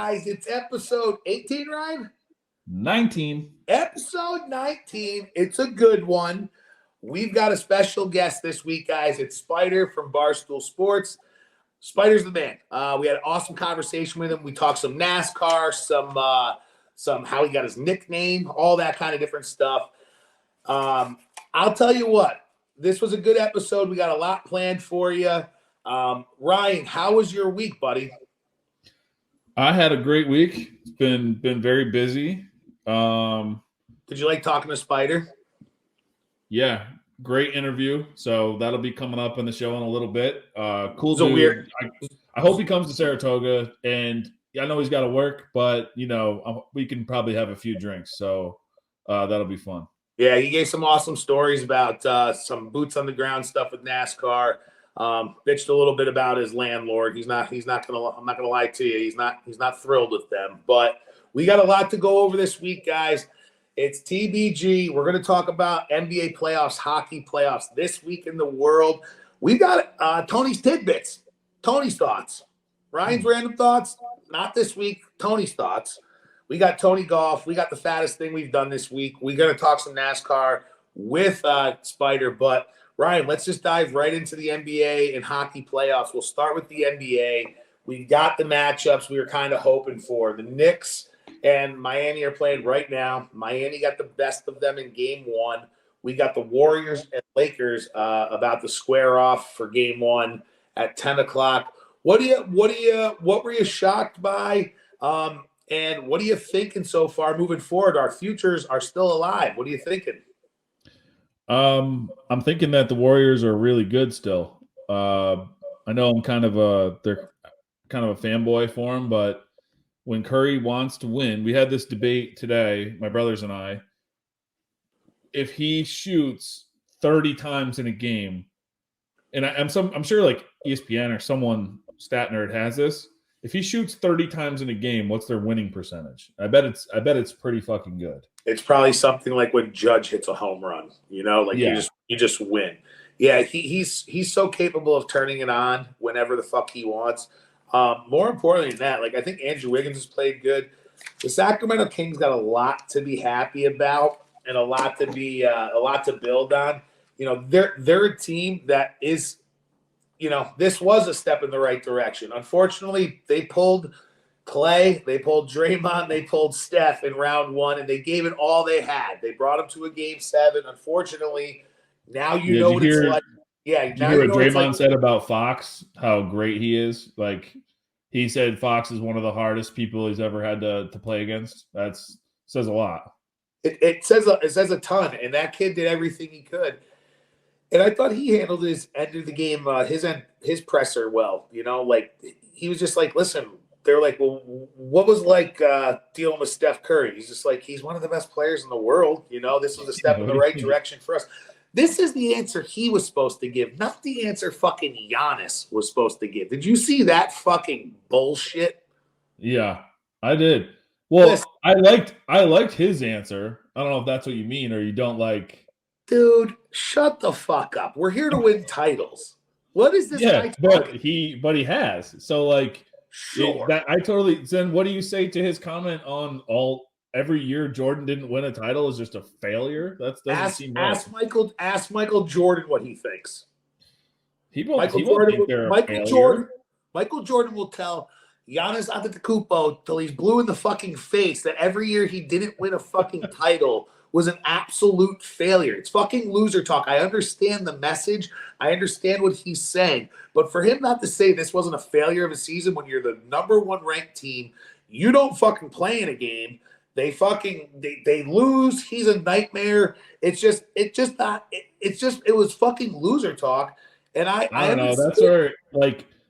guys. It's episode 18, Ryan? 19. Episode 19. It's a good one. We've got a special guest this week, guys. It's Spider from Barstool Sports. Spider's the man. We had an awesome conversation with him. We talked some NASCAR, some how he got his nickname, all that kind of different stuff. I'll tell you what. This was a good episode. We got a lot planned for you. Ryan, how was your week, buddy? I had a great week. It's been very busy. Did you like talking to Spider? Yeah, great interview. So that'll be coming up in the show in a little bit. Cool So dude. weird. I hope he comes to Saratoga, and I know he's got to work, but we can probably have a few drinks. So that'll be fun. Yeah, he gave some awesome stories about some boots on the ground stuff with NASCAR. Bitched a little bit about his landlord. I'm not gonna lie to you. He's not thrilled with them, but we got a lot to go over this week, guys. It's TBG. We're gonna talk about NBA playoffs, hockey playoffs this week in the world. We got Tony's tidbits, Tony's thoughts, Ryan's random thoughts. Not this week. Tony's thoughts. We got Tony Golf. We got the fattest thing we've done this week. We're gonna talk some NASCAR with Spider, but Ryan, let's just dive right into the NBA and hockey playoffs. We'll start with the NBA. We got the matchups we were kind of hoping for. The Knicks and Miami are playing right now. Miami got the best of them in game one. We got the Warriors and Lakers about to square off for game one at 10 o'clock. What were you shocked by? And what are you thinking so far moving forward? Our futures are still alive. What are you thinking? I'm thinking that the Warriors are really good still. I know they're kind of a fanboy for him, but when Curry wants to win, we had this debate today, my brothers and I. If he shoots 30 times in a game, and I'm sure like ESPN or someone stat nerd has this. If he shoots 30 times in a game, what's their winning percentage? I bet it's pretty fucking good. It's probably something like when Judge hits a home run, you just win. Yeah, he's so capable of turning it on whenever the fuck he wants. More importantly than that, I think Andrew Wiggins has played good. The Sacramento Kings got a lot to be happy about and a lot to build on. They're a team that is, this was a step in the right direction. Unfortunately, they pulled Clay, they pulled Draymond, they pulled Steph in round one, and they gave it all they had. They brought them to a game 7. Unfortunately, now you know what it's like. Yeah, did you hear what Draymond said about Fox? How great he is. He said Fox is one of the hardest people he's ever had to play against. That says a lot. It says a ton, and that kid did everything he could. And I thought he handled his end of the game, his presser well. He was just like, listen. They're like, well, what was dealing with Steph Curry? He's just like, he's one of the best players in the world. This was a step in the right direction for us. This is the answer he was supposed to give, not the answer fucking Giannis was supposed to give. Did you see that fucking bullshit? Yeah, I did. Well, listen, I liked his answer. I don't know if that's what you mean or you don't like. Dude, shut the fuck up. We're here to win titles. What is this guy talking? But he has. So sure. Then what do you say to his comment on every year Jordan didn't win a title is just a failure? That doesn't seem right. Ask Michael Jordan what he thinks. Michael Jordan will tell Giannis Antetokounmpo till he's blue in the fucking face that every year he didn't win a fucking title was an absolute failure. It's fucking loser talk. I understand the message. I understand what he's saying. But for him not to say this wasn't a failure of a season when you're the number 1 ranked team, you don't fucking play in a game. They lose. He's a nightmare. It was fucking loser talk. And I don't know. That's where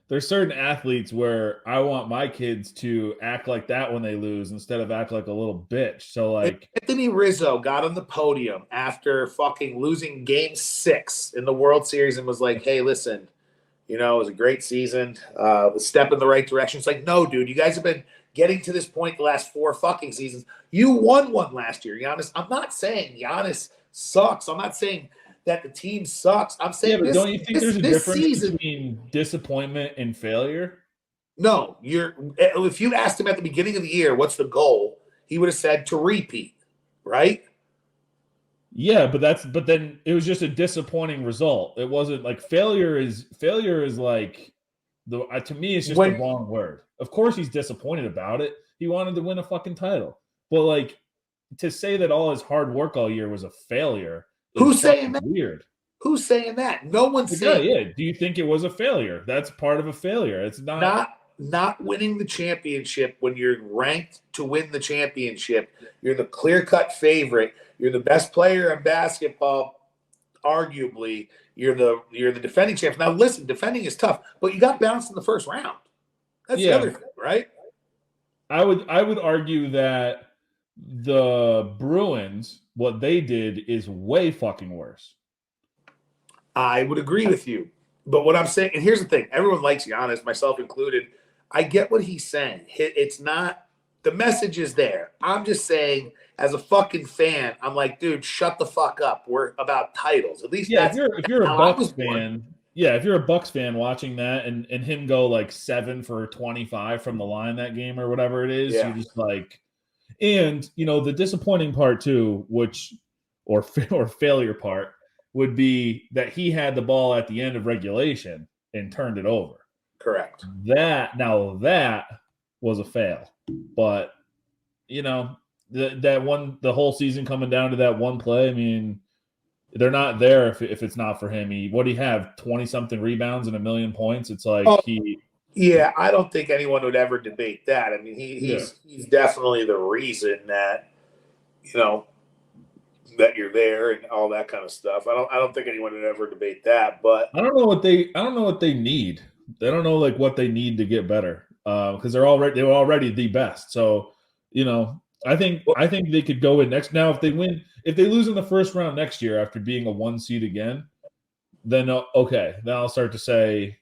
there's certain athletes where I want my kids to act like that when they lose instead of act like a little bitch. So Anthony Rizzo got on the podium after fucking losing game 6 in the World Series and was like, hey, listen, it was a great season, a step in the right direction. It's like, no, dude, you guys have been getting to this point the last 4 fucking seasons. You won one last year, Giannis. I'm not saying Giannis sucks. I'm not saying that the team sucks. I'm saying don't you think there's a difference between disappointment and failure? No, if you asked him at the beginning of the year, what's the goal? He would have said to repeat, right? Yeah, but then it was just a disappointing result. It wasn't like failure is like to me it's just the wrong word. Of course he's disappointed about it. He wanted to win a fucking title. But like to say that all his hard work all year was a failure Who's saying that? Weird. Who's saying that? No one's saying. Yeah. Do you think it was a failure? That's part of a failure. It's not winning the championship when you're ranked to win the championship. You're the clear-cut favorite. You're the best player in basketball, arguably. You're the defending champ. Now, listen, defending is tough, but you got bounced in the first round. That's the other thing, right? I would argue that the Bruins, what they did is way fucking worse. I would agree with you. But what I'm saying, and here's the thing, everyone likes Giannis, myself included. I get what he's saying. It's not – the message is there. I'm just saying, as a fucking fan, I'm like, dude, shut the fuck up. We're about titles. At least if you're a Bucks fan – yeah, if you're a Bucks fan watching that and him go like 7 for 25 from the line that game or whatever it is, you're just like – and, the disappointing part too, or failure part would be that he had the ball at the end of regulation and turned it over. Correct. That was a fail. But, the whole season coming down to that one play, I mean, they're not there if it's not for him. What do he have? 20-something rebounds and 1 million points? It's like Yeah, I don't think anyone would ever debate that. I mean, he's definitely the reason that, that you're there and all that kind of stuff. I don't think anyone would ever debate that. But I don't know what they need. I don't know like what they need to get better because they were already the best. So I think they could go in next. Now if they lose in the first round next year after being a 1 seed again, then okay, then I'll start to say,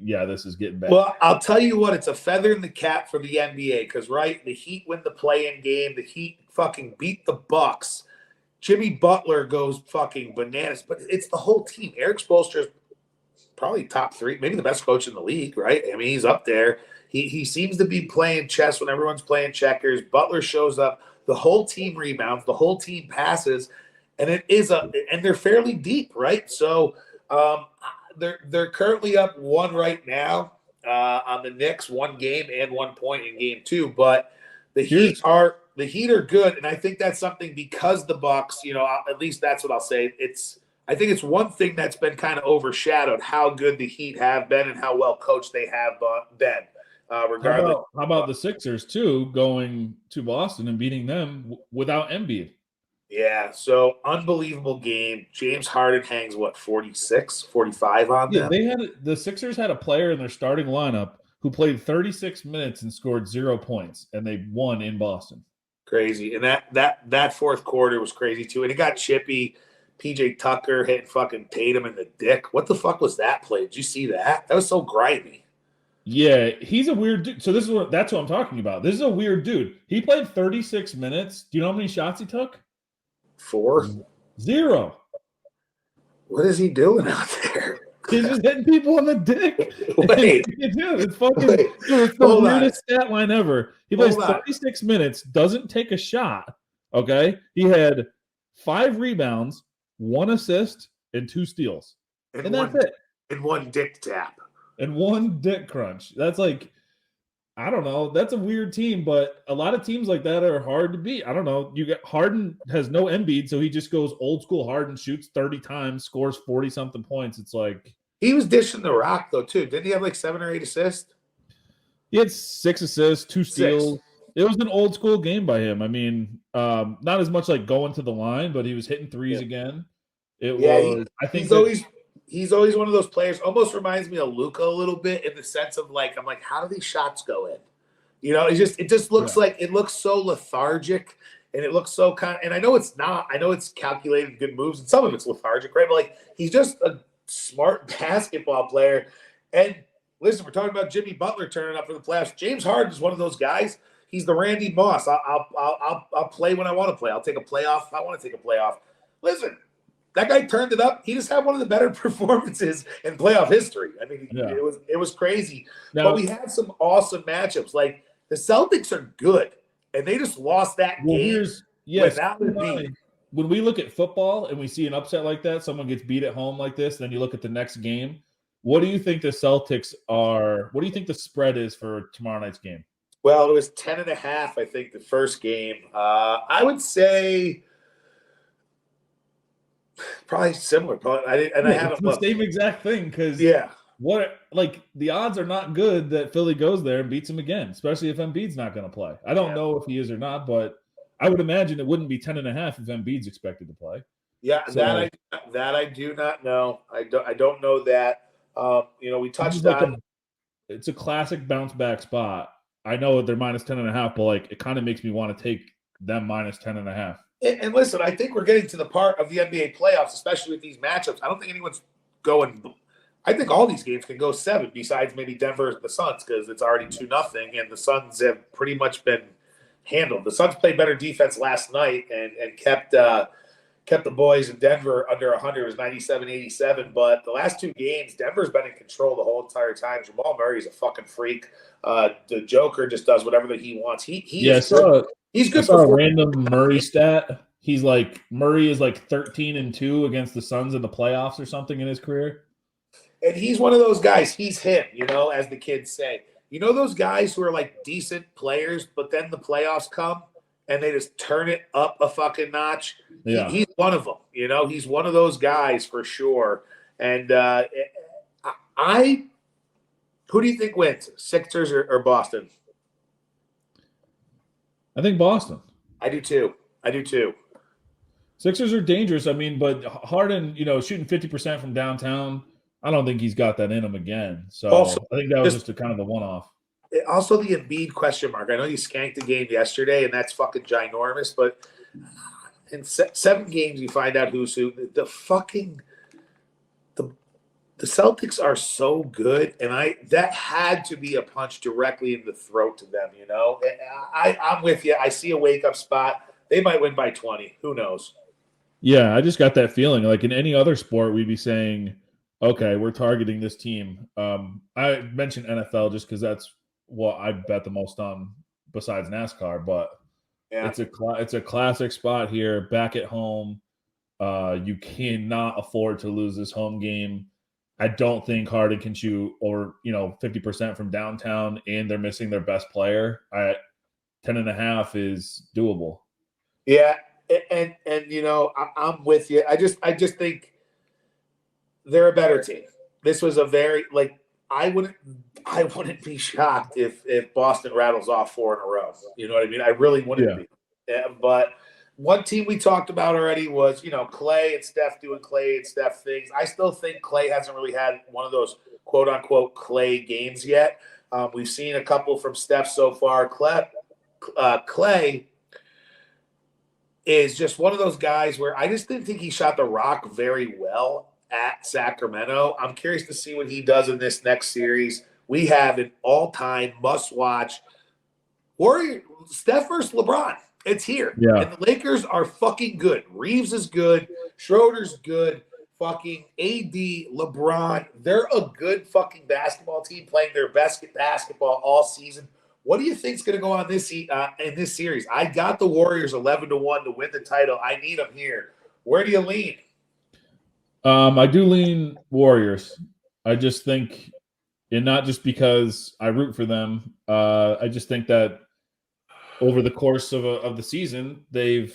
yeah, this is getting better. Well, I'll tell you what, it's a feather in the cap for the NBA because the Heat win the play-in game. The Heat fucking beat the Bucks. Jimmy Butler goes fucking bananas, but it's the whole team. Eric Spoelstra is probably top 3, maybe the best coach in the league, right? I mean, he's up there. He seems to be playing chess when everyone's playing checkers. Butler shows up. The whole team rebounds. The whole team passes, and and they're fairly deep, right? So they're currently up 1 right now on the Knicks, 1 game and 1 point in game 2, but the Heat are good, and I think that's something because the Bucks, at least that's what I'll say. I think it's one thing that's been kind of overshadowed how good the Heat have been and how well coached they have been. Regardless, how about the Sixers too, going to Boston and beating them without Embiid? Yeah, so unbelievable game. James Harden hangs 46, 45 on them. The Sixers had a player in their starting lineup who played 36 minutes and scored 0 points, and they won in Boston. Crazy. And that fourth quarter was crazy too. And it got chippy. PJ Tucker hitting fucking Tatum in the dick. What the fuck was that play? Did you see that? That was so grimy. Yeah, he's a weird dude. So that's what I'm talking about. This is a weird dude. He played 36 minutes. Do you know how many shots he took? 4. 0. What is he doing out there? He's just hitting people on the dick. Wait. It's fucking it's the weirdest stat line ever. He plays 36 minutes, doesn't take a shot. Okay? He had 5 rebounds, 1 assist, and 2 steals. And that's it. And 1 dick tap. And 1 dick crunch. That's like, I don't know. That's a weird team, but a lot of teams like that are hard to beat. I don't know. Harden has no Embiid, so he just goes old school Harden, shoots 30 times, scores 40-something points. It's like he was dishing the rock though too. Didn't he have like 7 or 8 assists? He had 6 assists, 2 steals. It was an old school game by him. I mean, not as much like going to the line, but he was hitting threes again. He's always one of those players. Almost reminds me of Luka a little bit in the sense of like, I'm like, how do these shots go in? It just looks like it looks so lethargic, and it looks so and I know it's not. I know it's calculated good moves, and some of it's lethargic, right? But like, he's just a smart basketball player. And listen, we're talking about Jimmy Butler turning up for the playoffs. James Harden is one of those guys. He's the Randy Moss. I'll play when I want to play. I'll take a playoff if I want to take a playoff. Listen. that guy turned it up. He just had one of the better performances in playoff history. I mean, it was crazy. Now, but we had some awesome matchups. Like the Celtics are good, and they just lost that game without Embiid. When we look at football and we see an upset like that, someone gets beat at home like this, then you look at the next game. What do you think the Celtics are? What do you think the spread is for tomorrow night's game? Well, it was 10.5, I think, the first game. I would say probably similar. I haven't looked. The same exact thing because the odds are not good that Philly goes there and beats them again, especially if Embiid's not going to play. I don't know if he is or not, but I would imagine it wouldn't be 10.5 if Embiid's expected to play. Yeah, so, that I do not know. I don't know that. We touched on. It's a classic bounce back spot. I know they're minus 10.5, but it kind of makes me want to take them minus 10.5. And listen, I think we're getting to the part of the NBA playoffs, especially with these matchups. I don't think anyone's going. I think all these games can go 7, besides maybe Denver and the Suns, because it's already 2-0, and the Suns have pretty much been handled. The Suns played better defense last night and kept the boys in Denver under 100. It was 97-87. But the last 2 games, Denver's been in control the whole entire time. Jamal Murray's a fucking freak. The Joker just does whatever that he wants. He's good for a random Murray stat. Murray is 13-2 against the Suns in the playoffs or something in his career. And he's one of those guys. He's him, as the kids say. Those guys who are decent players, but then the playoffs come and they just turn it up a fucking notch. Yeah. He's one of them. He's one of those guys for sure. And who do you think wins, Sixers or Boston? I think Boston. I do too. Sixers are dangerous. I mean, but Harden, shooting 50% from downtown, I don't think he's got that in him again. So also, I think that was just a kind of a one-off. Also, the Embiid question mark. I know you skanked the game yesterday, and that's fucking ginormous. But in 7 games, you find out who's who. The Celtics are so good, and that had to be a punch directly in the throat to them. I'm with you. I see a wake-up spot. They might win by 20. Who knows? Yeah, I just got that feeling. In any other sport, we'd be saying, okay, we're targeting this team. I mentioned NFL just because that's what I bet the most on besides NASCAR, but it's a classic spot here, back at home. You cannot afford to lose this home game. I don't think Harden can shoot over 50% from downtown, and they're missing their best player. 10.5 is doable. Yeah, and I'm with you. I just think they're a better team. This was a very I wouldn't be shocked if Boston rattles off 4 in a row. You know what I mean? I really wouldn't be. But one team we talked about already was, Clay and Steph doing Clay and Steph things. I still think Clay hasn't really had one of those quote unquote Clay games yet. We've seen a couple from Steph so far. Clay is just one of those guys where I just didn't think he shot the rock very well at Sacramento. I'm curious to see what he does in this next series. We have an all-time must-watch Warrior Steph versus LeBron. It's here. Yeah. And the Lakers are fucking good. Reeves is good. Schroeder's good. Fucking AD, LeBron. They're a good fucking basketball team playing their best basketball all season. What do you think is going to go on in this series? I got the Warriors 11-1 to win the title. I need them here. Where do you lean? I do lean Warriors. I just think, and not just because I root for them. I just think that over the course of the season, they've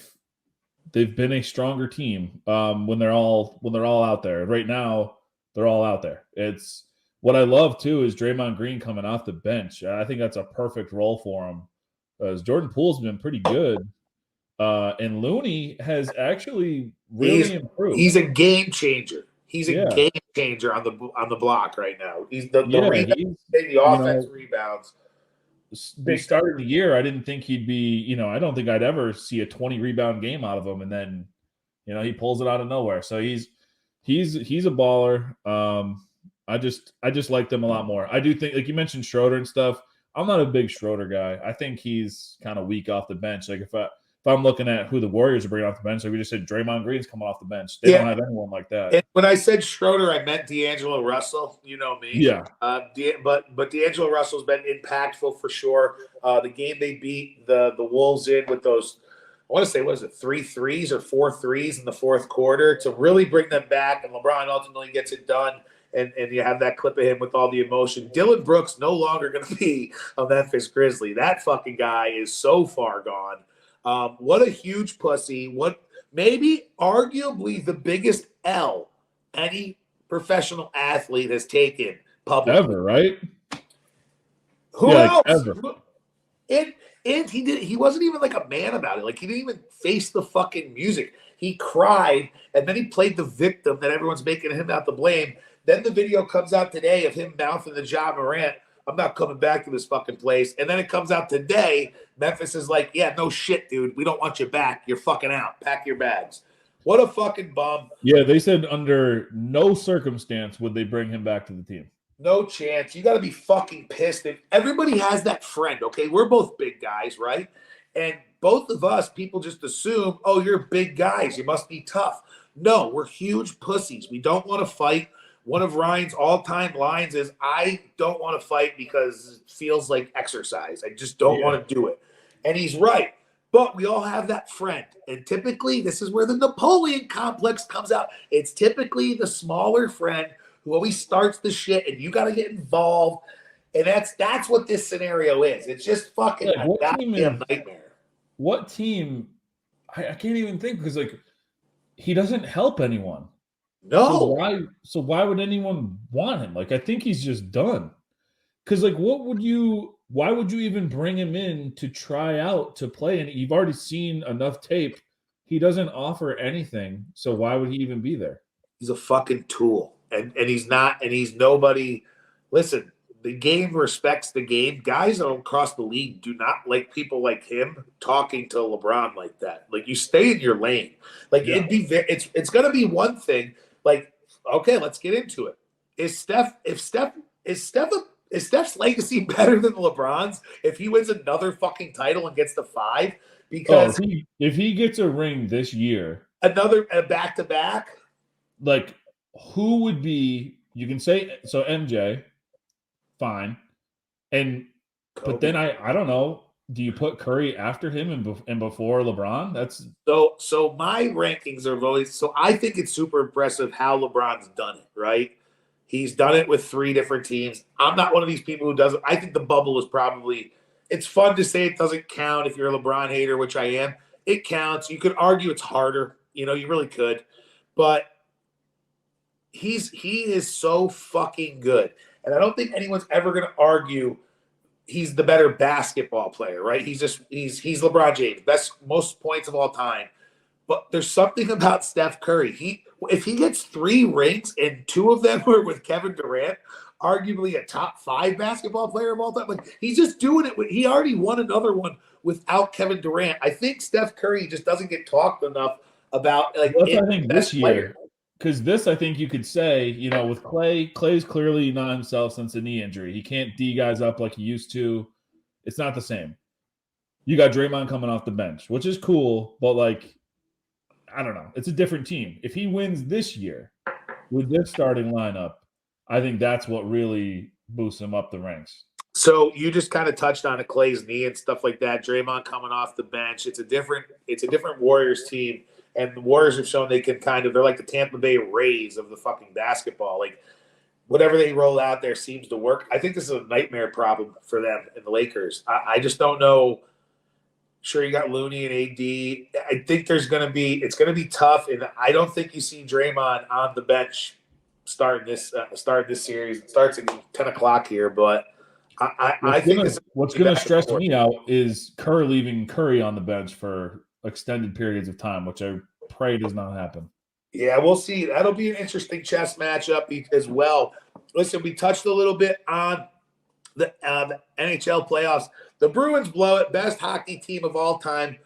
been a stronger team when they're all out there. Right now, they're all out there. It's what I love too is Draymond Green coming off the bench. I think that's a perfect role for him. As Jordan Poole's been pretty good, and Looney has actually really improved. He's a game changer. He's a game changer on the block right now. He's the offense rebounds. They started the year. I didn't think he'd be. I don't think I'd ever see a 20 rebound game out of him, and then, he pulls it out of nowhere. So he's a baller. I just like them a lot more. I do think, like you mentioned, Schroeder and stuff. I'm not a big Schroeder guy. I think he's kind of weak off the bench. Like if if I'm looking at who the Warriors are bringing off the bench, like we just said, Draymond Green's coming off the bench. They don't have anyone like that. And when I said Schroeder, I meant D'Angelo Russell. You know me. Yeah. But D'Angelo Russell's been impactful for sure. The game they beat the Wolves in with those, I want to say, what is it, 3 threes or 4 threes in the fourth quarter to really bring them back. And LeBron ultimately gets it done. And you have that clip of him with all the emotion. Dylan Brooks no longer going to be a Memphis Grizzly. That fucking guy is so far gone. What a huge pussy. What maybe arguably the biggest L any professional athlete has taken publicly. Ever, right? Who else? Ever. And he wasn't even like a man about it. Like he didn't even face the fucking music. He cried and then he played the victim that everyone's making him out to blame. Then the video comes out today of him mouthing the Ja Morant, I'm not coming back to this fucking place. And then it comes out today, Memphis is like, yeah, no shit, dude. We don't want you back. You're fucking out. Pack your bags. What a fucking bum. Yeah, they said under no circumstance would they bring him back to the team. No chance. You got to be fucking pissed. And everybody has that friend, okay? We're both big guys, right? And both of us, people just assume, oh, you're big guys. You must be tough. No, we're huge pussies. We don't want to fight. One of Ryan's all-time lines is, I don't want to fight because it feels like exercise. I just don't want to do it. And he's right. But we all have that friend. And typically, this is where the Napoleon complex comes out. It's typically the smaller friend who always starts the shit, and you got to get involved. And that's what this scenario is. It's just fucking a goddamn nightmare. What team? I can't even think because, like, he doesn't help anyone. No. So why would anyone want him? Like, I think he's just done. Because, like, why would you even bring him in to try out to play? And you've already seen enough tape. He doesn't offer anything. So why would he even be there? He's a fucking tool. And he's not, and he's nobody. Listen, the game respects the game. Guys across the league do not like people like him talking to LeBron like that. Like, you stay in your lane. Like, it's going to be one thing. Like, okay, let's get into it. Is Steph's legacy better than LeBron's if he wins another fucking title and gets to 5? Because if he gets a ring this year, another back-to-back, like, who would be? You can say so. MJ, fine, and Kobe. But then I don't know. Do you put Curry after him and before LeBron? That's so my rankings are always so. I think it's super impressive how LeBron's done it. Right, he's done it with 3 different teams. I'm not one of these people who doesn't. I think the bubble is probably. It's fun to say it doesn't count if you're a LeBron hater, which I am. It counts. You could argue it's harder. You know, you really could, but he is so fucking good, and I don't think anyone's ever going to argue. He's the better basketball player, right? He's LeBron James, best most points of all time. But there's something about Steph Curry. If he gets 3 rings and 2 of them were with Kevin Durant, arguably a top 5 basketball player of all time, like, he's just doing it. He already won another one without Kevin Durant. I think Steph Curry just doesn't get talked enough about. Like, I think this year. Because this, I think you could say, you know, with Clay's clearly not himself since the knee injury. He can't D guys up like he used to. It's not the same. You got Draymond coming off the bench, which is cool, but, like, I don't know. It's a different team. If he wins this year with this starting lineup, I think that's what really boosts him up the ranks. So you just kind of touched on Clay's knee and stuff like that. Draymond coming off the bench. It's a different Warriors team. And the Warriors have shown they're like the Tampa Bay Rays of the fucking basketball. Like, whatever they roll out there seems to work. I think this is a nightmare problem for them in the Lakers. I just don't know. Sure, you got Looney and AD. I think it's going to be tough. And I don't think you see Draymond on the bench starting this series. It starts at 10 o'clock here, but I think what's going to stress me out is Curry leaving Curry on the bench for extended periods of time, which I pray does not happen. Yeah, we'll see. That'll be an interesting chess matchup as well. Listen, we touched a little bit on the NHL playoffs. The Bruins blow it. Best hockey team of all time.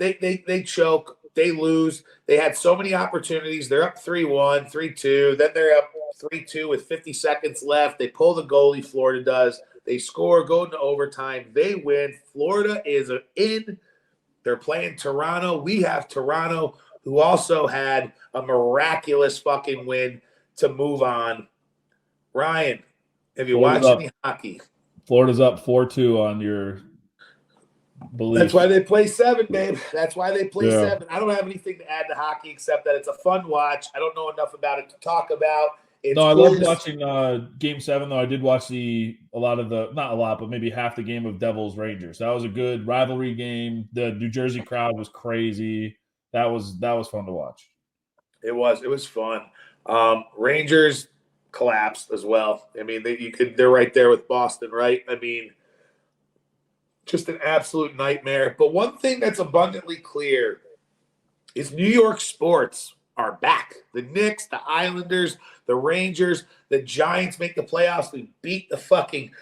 They choke. They lose. They had so many opportunities. They're up 3-1, 3-2. Then they're up 3-2 with 50 seconds left. They pull the goalie. Florida does. They score, go into overtime. They win. Florida is in They're playing Toronto. We have Toronto, who also had a miraculous fucking win to move on. Ryan, have you watched any hockey? Florida's up 4-2 on your belief. That's why they play 7, babe. That's why they play 7. I don't have anything to add to hockey except that it's a fun watch. I don't know enough about it to talk about. I love watching Game 7, though. I did watch not a lot, but maybe half the game of Devils Rangers. That was a good rivalry game. The New Jersey crowd was crazy. That was fun to watch. It was fun. Rangers collapsed as well. I mean, they're right there with Boston, right? I mean, just an absolute nightmare. But one thing that's abundantly clear is New York sports are back. The Knicks, the Islanders, the Rangers, the Giants make the playoffs. We beat the fucking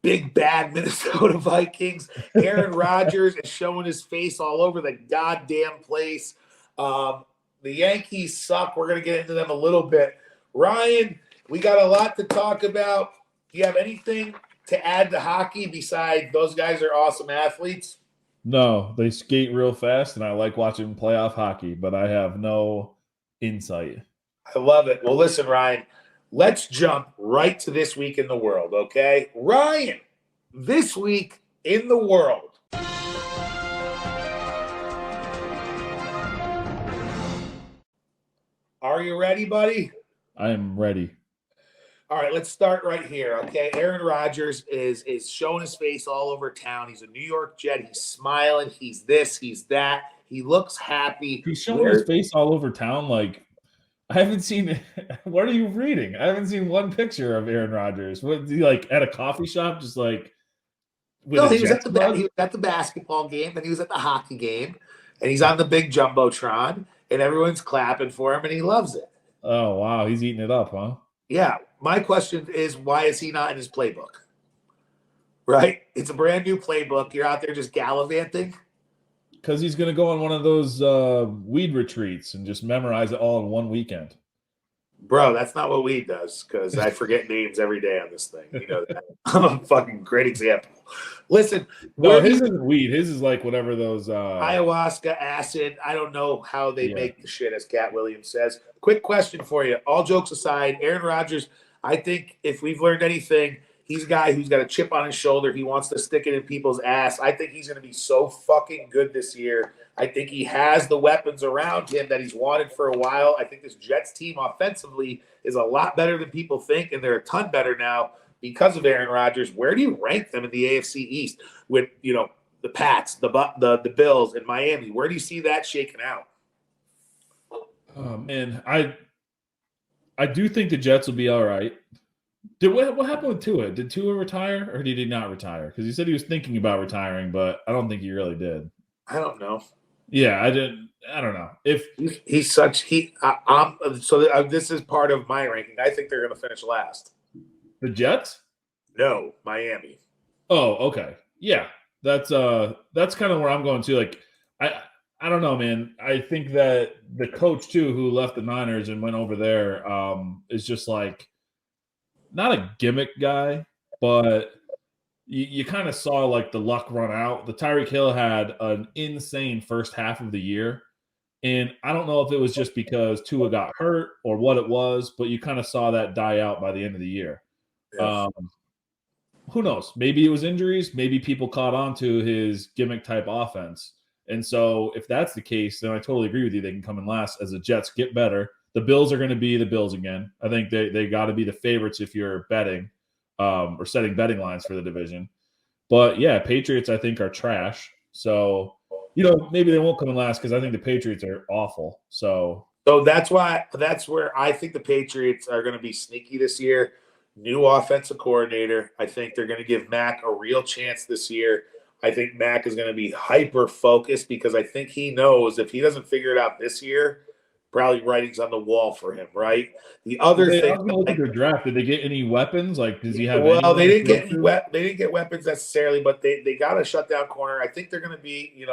big bad Minnesota Vikings. Aaron Rodgers is showing his face all over the goddamn place. The Yankees suck. We're going to get into them a little bit. Ryan, we got a lot to talk about. Do you have anything to add to hockey besides those guys are awesome athletes? No, they skate real fast, and I like watching playoff hockey, but I have no insight. I love it. Well, listen, Ryan, let's jump right to this week in the world, okay? Ryan, this week in the world. Are you ready, buddy? I am ready. All right, let's start right here, okay? Aaron Rodgers is showing his face all over town. He's a New York Jet. He's smiling. He's this. He's that. He looks happy. He's showing his face all over town. Like, I haven't seen – what are you reading? I haven't seen one picture of Aaron Rodgers. What, he like at a coffee shop just like – No, he was at the basketball game, and he was at the hockey game, and he's on the big Jumbotron, and everyone's clapping for him, and he loves it. Oh, wow. He's eating it up, huh? Yeah. My question is, why is he not in his playbook? Right? It's a brand new playbook. You're out there just gallivanting. Because he's going to go on one of those weed retreats and just memorize it all in one weekend. Bro, that's not what weed does, because I forget names every day on this thing. You know that. I'm a fucking great example. Listen. No, his isn't weed. His is like whatever those ayahuasca, acid. I don't know how they make the shit, as Cat Williams says. Quick question for you. All jokes aside, Aaron Rodgers, I think if we've learned anything, he's a guy who's got a chip on his shoulder. He wants to stick it in people's ass. I think he's going to be so fucking good this year. I think he has the weapons around him that he's wanted for a while. I think this Jets team offensively is a lot better than people think, and they're a ton better now because of Aaron Rodgers. Where do you rank them in the AFC East with, the Pats, the Bills, and Miami? Where do you see that shaking out? Man, I do think the Jets will be all right. What happened with Tua? Did Tua retire or did he not retire? Because he said he was thinking about retiring, but I don't think he really did. I don't know. Yeah, I don't know. If he's such this is part of my ranking. I think they're going to finish last. The Jets? No, Miami. Oh, okay. Yeah, that's kind of where I'm going to. Like, I don't know, man. I think that the coach too, who left the Niners and went over there, is just like not a gimmick guy, but you kind of saw like the luck run out. The Tyreek Hill had an insane first half of the year. And I don't know if it was just because Tua got hurt or what it was, but you kind of saw that die out by the end of the year. Yes. Who knows? Maybe it was injuries. Maybe people caught on to his gimmick type offense. And so if that's the case, then I totally agree with you. They can come in last as the Jets get better. The Bills are going to be the Bills again. I think they got to be the favorites if you're betting or setting betting lines for the division. But, yeah, Patriots I think are trash. So, maybe they won't come in last because I think the Patriots are awful. So that's where I think the Patriots are going to be sneaky this year. New offensive coordinator. I think they're going to give Mac a real chance this year. I think Mac is going to be hyper-focused because I think he knows if he doesn't figure it out this year, probably writing's on the wall for him, right? The other thing, look at their draft. Did they get any weapons? Like, does he have? Well, they didn't get weapons necessarily, but they got a shutdown corner. I think they're going to be, they're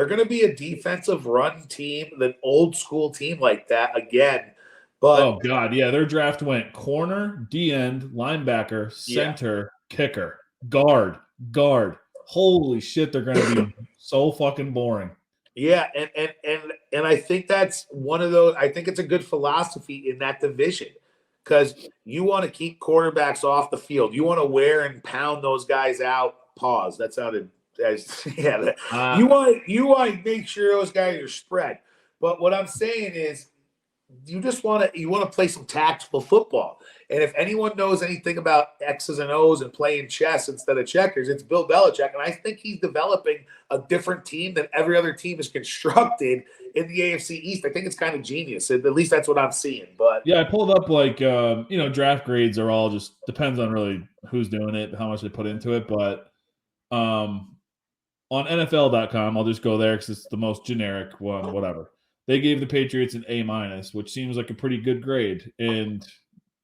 going to be a defensive run team, an old school team like that again. But oh God, yeah, their draft went corner, D end, linebacker, center, kicker, guard, holy shit, they're going to be so fucking boring. Yeah, and I think that's one of those. I think it's a good philosophy in that division because you want to keep quarterbacks off the field. You want to wear and pound those guys out. Pause. That sounded as yeah. You want to make sure those guys are spread. But what I'm saying is, you want to play some tactical football. And if anyone knows anything about X's and O's and playing chess instead of checkers, it's Bill Belichick. And I think he's developing a different team than every other team is constructed in the AFC East. I think it's kind of genius. At least that's what I'm seeing. But yeah, I pulled up draft grades are all just depends on really who's doing it, how much they put into it. But on NFL.com, I'll just go there because it's the most generic one, whatever. They gave the Patriots an A-, which seems like a pretty good grade. And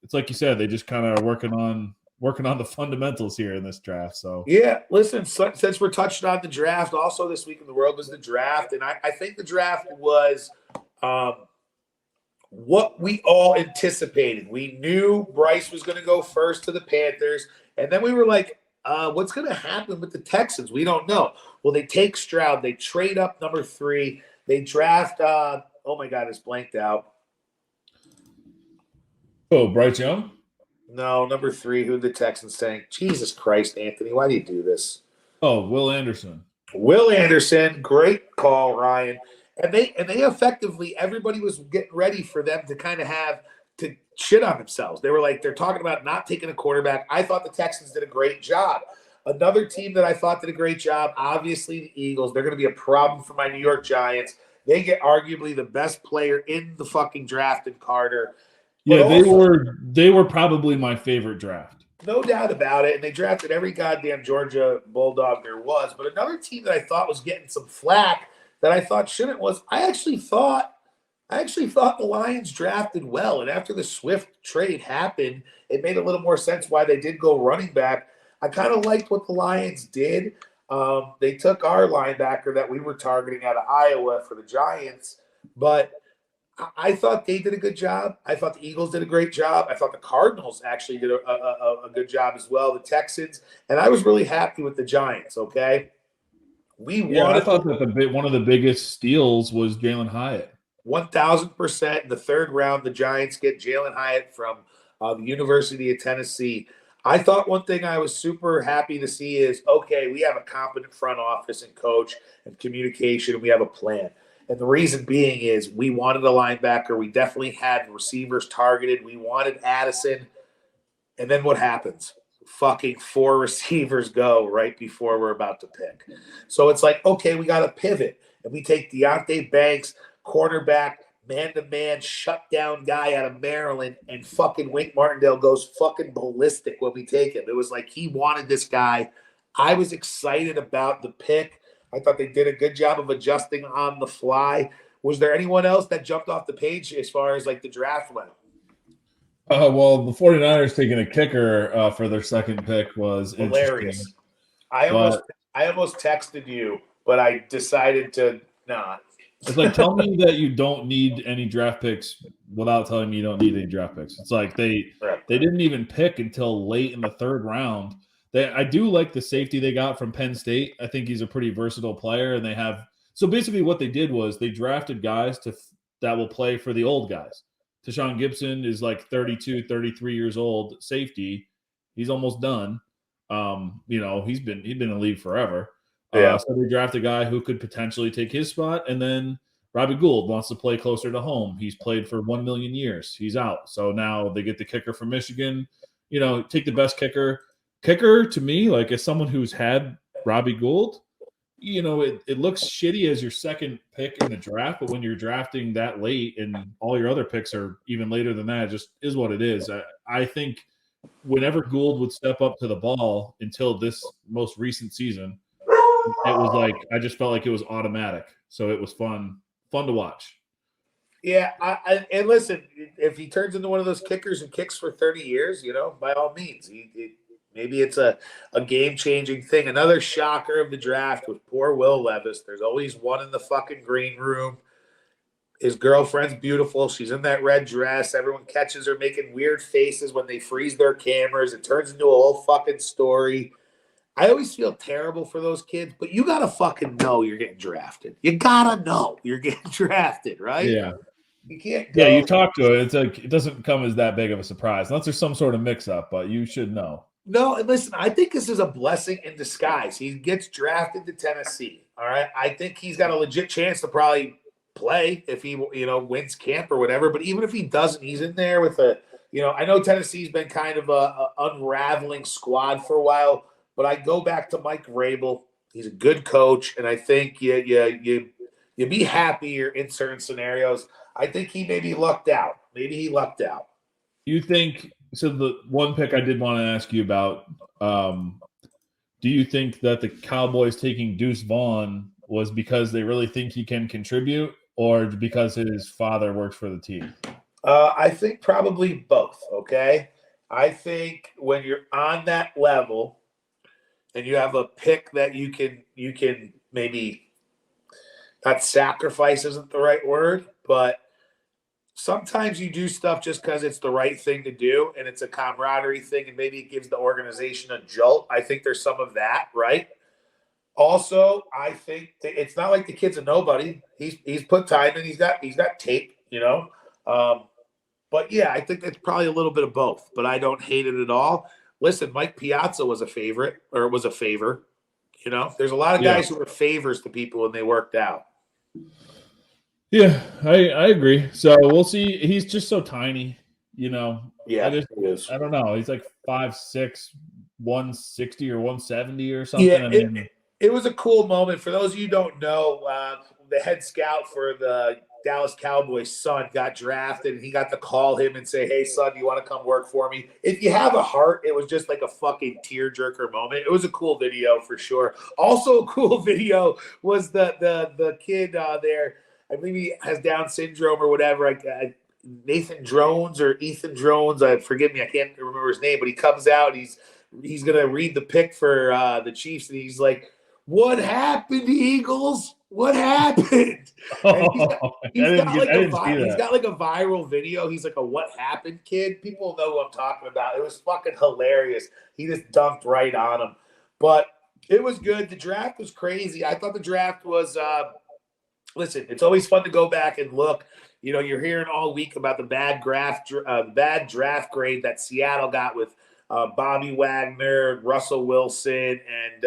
it's like you said, they just kind of working on the fundamentals here in this draft. So yeah, listen, since we're touching on the draft, also this week in the world was the draft. And I think the draft was what we all anticipated. We knew Bryce was going to go first to the Panthers. And then we were like, what's going to happen with the Texans? We don't know. Well, they take Stroud. They trade up number 3. They draft, oh my God, it's blanked out. Oh, Bryce Young? No, number 3, who the Texans take? Jesus Christ, Anthony, why do you do this? Oh, Will Anderson. Will Anderson, great call, Ryan. And they effectively, everybody was getting ready for them to kind of have to shit on themselves. They were like, they're talking about not taking a quarterback. I thought the Texans did a great job. Another team that I thought did a great job, obviously the Eagles. They're going to be a problem for my New York Giants. They get arguably the best player in the fucking draft in Carter. Yeah, they were probably my favorite draft. No doubt about it. And they drafted every goddamn Georgia Bulldog there was. But another team that I thought was getting some flack that I thought shouldn't was I actually thought the Lions drafted well. And after the Swift trade happened, it made a little more sense why they did go running back. I kind of liked what the Lions did. They took our linebacker that we were targeting out of Iowa for the Giants, but I thought they did a good job. I thought the Eagles did a great job. I thought the Cardinals actually did a good job as well, the Texans, and I was really happy with the Giants, okay? I thought that one of the biggest steals was Jalen Hyatt. 1,000%. In the 3rd round, the Giants get Jalen Hyatt from the University of Tennessee. I thought one thing I was super happy to see is, okay, we have a competent front office and coach and communication, and we have a plan. And the reason being is we wanted a linebacker. We definitely had receivers targeted. We wanted Addison. And then what happens? Fucking 4 receivers go right before we're about to pick. So it's like, okay, we got to pivot. And we take Deonte Banks, cornerback, man-to-man, shutdown guy out of Maryland, and fucking Wink Martindale goes fucking ballistic when we take him. It was like he wanted this guy. I was excited about the pick. I thought they did a good job of adjusting on the fly. Was there anyone else that jumped off the page as far as like the draft went? Well, the 49ers taking a kicker for their second pick was hilarious. I almost texted you, but I decided to not. It's like, tell me that you don't need any draft picks without telling me you don't need any draft picks. It's like they didn't even pick until late in the 3rd round. I do like the safety they got from Penn State. I think he's a pretty versatile player, and so basically what they did was they drafted guys that will play for the old guys. Tashawn Gibson is like 32, 33 years old, safety. He's almost done. He's been in the league forever. Yeah. So they draft a guy who could potentially take his spot, and then Robbie Gould wants to play closer to home. He's played for 1 million years. He's out. So now they get the kicker from Michigan. Take the best kicker. Kicker, to me, like as someone who's had Robbie Gould, it looks shitty as your second pick in the draft, but when you're drafting that late and all your other picks are even later than that, it just is what it is. I think whenever Gould would step up to the ball until this most recent season, it was like I just felt like it was automatic. So it was fun to watch. Yeah, and listen, if he turns into one of those kickers and kicks for 30 years, by all means, maybe it's a game-changing thing. Another shocker of the draft was poor Will Levis. There's always one in the fucking green room. His girlfriend's beautiful. She's in that red dress. Everyone catches her making weird faces when they freeze their cameras. It turns into a whole fucking story. I always feel terrible for those kids, but you got to fucking know you're getting drafted. You got to know you're getting drafted, right? Yeah. You can't go. Yeah, you talk to it. It's like it doesn't come as that big of a surprise unless there's some sort of mix-up, but you should know. No, and listen, I think this is a blessing in disguise. He gets drafted to Tennessee. All right. I think he's got a legit chance to probably play if he, wins camp or whatever. But even if he doesn't, he's in there with I know Tennessee's been kind of a unraveling squad for a while, but I go back to Mike Vrabel. He's a good coach, and I think you be happier in certain scenarios. I think he maybe lucked out. Maybe he lucked out. You think so? The one pick I did want to ask you about. Do you think that the Cowboys taking Deuce Vaughn was because they really think he can contribute, or because his father works for the team? I think probably both. Okay, I think when you're on that level and you have a pick that you can maybe not sacrifice isn't the right word, but sometimes you do stuff just because it's the right thing to do and it's a camaraderie thing and maybe it gives the organization a jolt. I think there's some of that, right? Also, I think it's not like the kid's a nobody. He's put time in. He's got tape, But yeah, I think it's probably a little bit of both. But I don't hate it at all. Listen, Mike Piazza was a favorite, or was a favor. There's a lot of guys who were favors to people when they worked out. Yeah, I agree. So we'll see. He's just so tiny, Yeah, he is. I don't know. He's like 5'6", 160 or 170 or something. Yeah, it was a cool moment. For those of you who don't know, the head scout for the Dallas Cowboys' son got drafted, and he got to call him and say, "Hey, son, you want to come work for me?" If you have a heart, it was just like a fucking tearjerker moment. It was a cool video for sure. Also, a cool video was the kid there. I believe he has Down syndrome or whatever. Nathan Drones or Ethan Drones. Forgive me, I can't remember his name, but he comes out. He's gonna read the pick for the Chiefs, and he's like, "What happened, Eagles? What happened?" And he's got like a viral video. He's like a "What happened" kid. People know who I'm talking about. It was fucking hilarious. He just dunked right on him, but it was good. The draft was crazy. I thought the draft was. Listen, it's always fun to go back and look. You're hearing all week about the bad draft grade that Seattle got with Bobby Wagner, Russell Wilson, and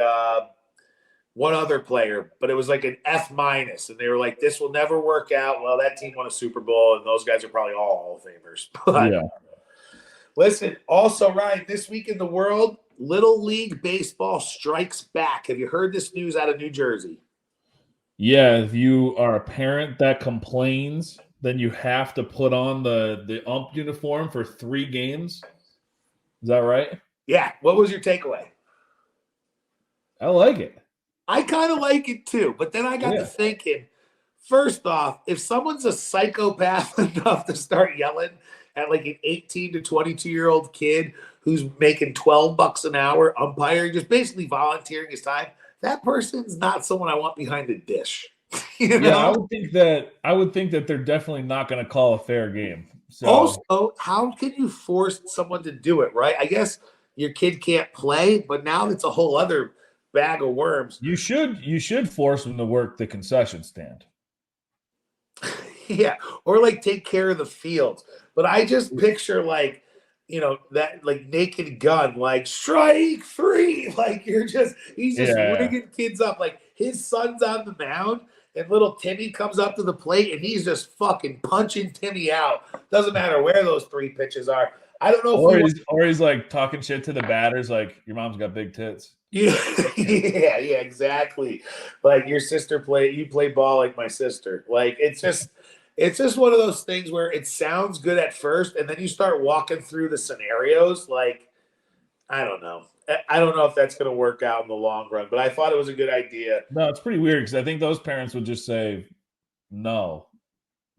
one other player. But it was like an F-, and they were like, "This will never work out." Well, that team won a Super Bowl, and those guys are probably all Hall of Famers. But yeah. Listen, also, Ryan, this week in the world, Little League Baseball strikes back. Have you heard this news out of New Jersey? Yeah, if you are a parent that complains, then you have to put on the ump uniform for 3 games. Is that right? Yeah. What was your takeaway? I like it. I kind of like it too, but then I got to thinking, first off, if someone's a psychopath enough to start yelling at like an 18 to 22-year-old kid who's making $12 an hour umpiring, just basically volunteering his time, that person's not someone I want behind the dish. Yeah, I would think that they're definitely not going to call a fair game. So. Also, how can you force someone to do it, right? I guess your kid can't play, but now it's a whole other bag of worms. You should force them to work the concession stand. Yeah, or like take care of the fields. But I just picture that like Naked Gun, like strike 3, like he's just rigging kids up. Like his son's on the mound and little Timmy comes up to the plate and he's just fucking punching Timmy out. Doesn't matter where those 3 pitches are. I don't know. Or he's like talking shit to the batters, like your mom's got big tits. Yeah, yeah, exactly. Like you play ball like my sister. Like it's just one of those things where it sounds good at first, and then you start walking through the scenarios. Like, I don't know. I don't know if that's going to work out in the long run, but I thought it was a good idea. No, it's pretty weird because I think those parents would just say, "No,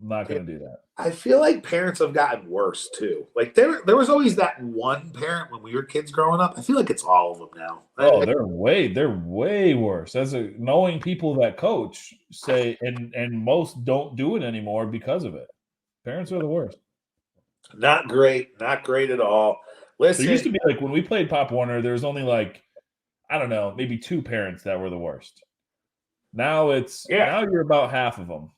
I'm not going to do that." I feel like parents have gotten worse too. Like there was always that one parent when we were kids growing up. I feel like it's all of them now. Oh, they're way worse. Knowing people that coach say, and most don't do it anymore because of it. Parents are the worst. Not great at all. Listen, there used to be like when we played Pop Warner, there was only like I don't know, maybe 2 parents that were the worst. Now Yeah. now you're about half of them.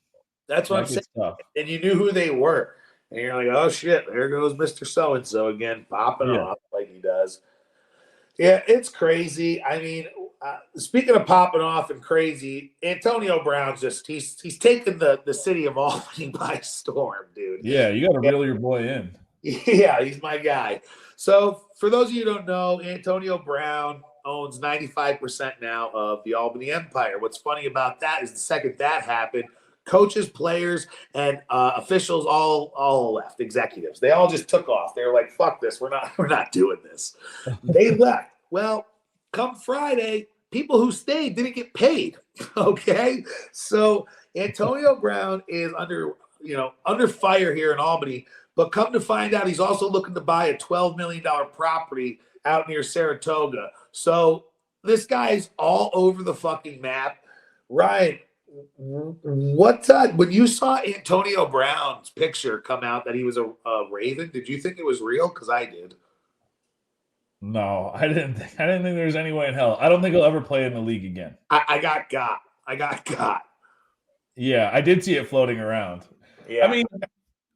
That's what I'm saying. Tough. And you knew who they were. And you're like, oh shit, there goes Mr. So-and-so again, popping off like he does. Yeah, it's crazy. I mean, speaking of popping off and crazy, Antonio Brown's he's taken the city of Albany by storm, dude. Yeah, you got to reel your boy in. Yeah, he's my guy. So for those of you who don't know, Antonio Brown owns 95% now of the Albany Empire. What's funny about that is the second that happened, coaches, players, and officials all left. Executives, they all just took off. They were like, "Fuck this, we're not doing this." They left. Well, come Friday, people who stayed didn't get paid. Okay, so Antonio Brown is under fire here in Albany. But come to find out, he's also looking to buy a $12 million property out near Saratoga. So this guy's all over the fucking map. Ryan, what when you saw Antonio Brown's picture come out that he was a Raven, did you think it was real? Because I did. No, I didn't think there's any way in hell. I don't think he'll ever play in the league again. I got got. Yeah, I did see it floating around. Yeah. I mean,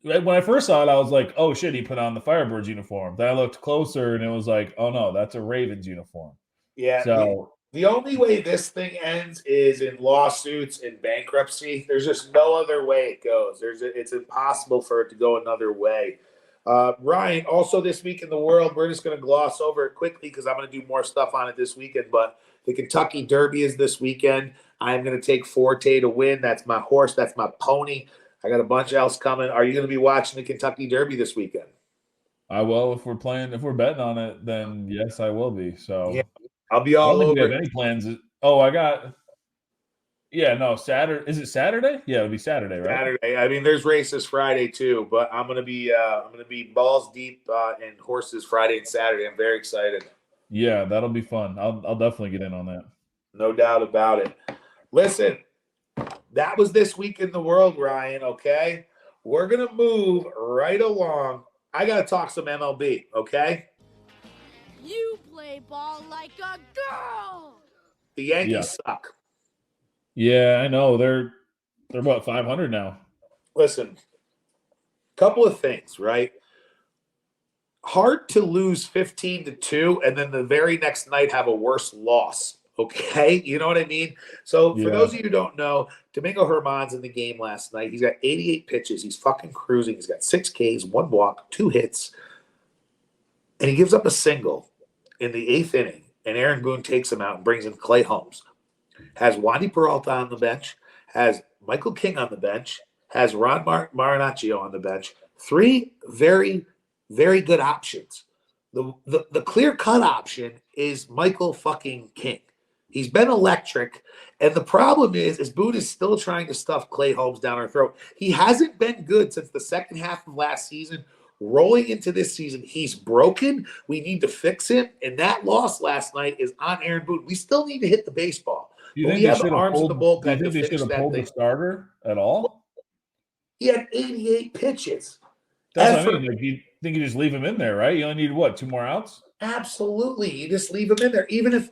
when I first saw it, I was like, oh shit, he put on the Firebirds uniform. Then I looked closer and it was like, oh no, that's a Ravens uniform. Yeah. So the only way this thing ends is in lawsuits and bankruptcy. There's just no other way it goes. It's impossible for it to go another way. Ryan, also this week in the world, we're just going to gloss over it quickly because I'm going to do more stuff on it this weekend. But the Kentucky Derby is this weekend. I'm going to take Forte to win. That's my horse. That's my pony. I got a bunch else coming. Are you going to be watching the Kentucky Derby this weekend? I will. If we're betting on it, then yes, I will be. So yeah, I'll be all over. We have any plans? Saturday. Is it Saturday? Yeah, it'll be Saturday, right? Saturday. I mean, there's races Friday too, but I'm gonna be balls deep in horses Friday and Saturday. I'm very excited. Yeah, that'll be fun. I'll definitely get in on that. No doubt about it. Listen, that was this week in the world, Ryan. Okay, we're gonna move right along. I gotta talk some MLB. Okay. You play ball like a girl. The Yankees suck. Yeah, I know. They're about 500 now. Listen, couple of things, right? Hard to lose 15-2 and then the very next night have a worse loss. Okay, you know what I mean? So for those of you who don't know, Domingo Germán's in the game last night. He's got 88 pitches. He's fucking cruising. He's got 6 Ks, 1 walk, 2 hits, and he gives up a single in the 8th inning. And Aaron Boone takes him out and brings in Clay Holmes. Has Wandy Peralta on the bench, has Michael King on the bench, has Ron Marinaccio on the bench. 3 very, very good options. The clear-cut option is Michael fucking King. He's been electric, and the problem is Boone is still trying to stuff Clay Holmes down our throat. He hasn't been good since the second half of last season. Rolling into this season, he's broken. We need to fix him, and that loss last night is on Aaron Boone. We still need to hit the baseball. Do you think they should have pulled the starter at all? He had 88 pitches. That's what I mean. Like, you think you just leave him in there, right? You only need 2 more outs? Absolutely. You just leave him in there. Even if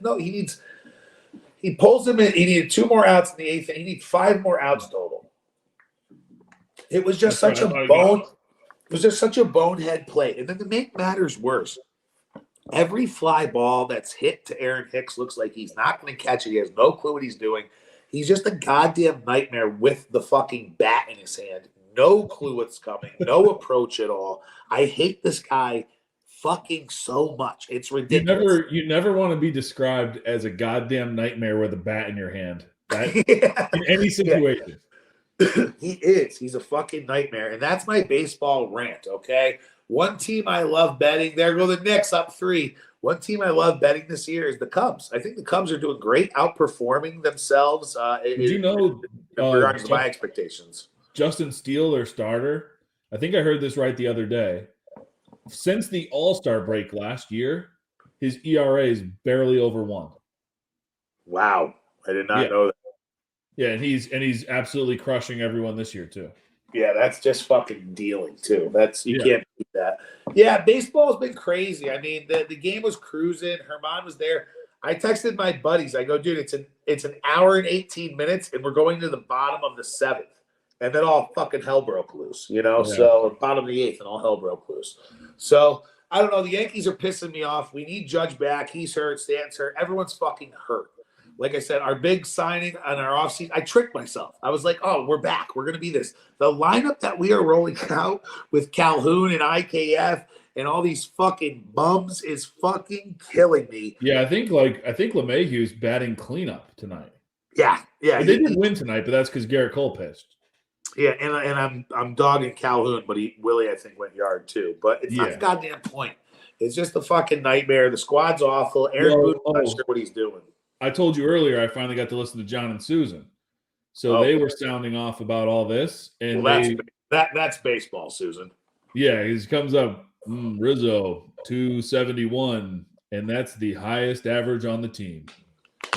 he pulls him in. He needed 2 more outs in the 8th, and he needs 5 more outs total. It was just such a bonehead play. And then to make matters worse, every fly ball that's hit to Aaron Hicks looks like he's not going to catch it. He has no clue what he's doing. He's just a goddamn nightmare with the fucking bat in his hand. No clue what's coming. No approach at all. I hate this guy fucking so much. It's ridiculous. You never want to be described as a goddamn nightmare with a bat in your hand. In any situation. He is. He's a fucking nightmare. And that's my baseball rant, okay? One team I love betting. There go the Knicks up 3. One team I love betting this year is the Cubs. I think the Cubs are doing great, outperforming themselves in regards to my expectations. Justin Steele, their starter, I think I heard this right the other day. Since the All-Star break last year, his ERA is barely over 1. Wow. I did not know that. Yeah, and he's absolutely crushing everyone this year too. Yeah, that's just fucking dealing too. You can't beat that. Yeah, baseball's been crazy. I mean, the game was cruising. Germán was there. I texted my buddies. I go, dude, it's an hour and 18 minutes, and we're going to the bottom of the 7th. And then all fucking hell broke loose, you know? Yeah. So bottom of the 8th, and all hell broke loose. So I don't know. The Yankees are pissing me off. We need Judge back. He's hurt. Stan's hurt. Everyone's fucking hurt. Like I said, our big signing on our offseason, I tricked myself. I was like, oh, we're back. We're going to be this. The lineup that we are rolling out with Calhoun and IKF and all these fucking bums is fucking killing me. Yeah, I think LeMahieu's batting cleanup tonight. Yeah. They didn't win tonight, but that's because Garrett Cole pitched. Yeah, and I'm dogging Calhoun, but Willie I think went yard too. But it's not the goddamn point. It's just a fucking nightmare. The squad's awful. Aaron Boone's not sure what he's doing. I told you earlier I finally got to listen to John and Susan. So they were sounding off about all this. And that's baseball, Susan. Yeah, he comes up, Rizzo, 271, and that's the highest average on the team.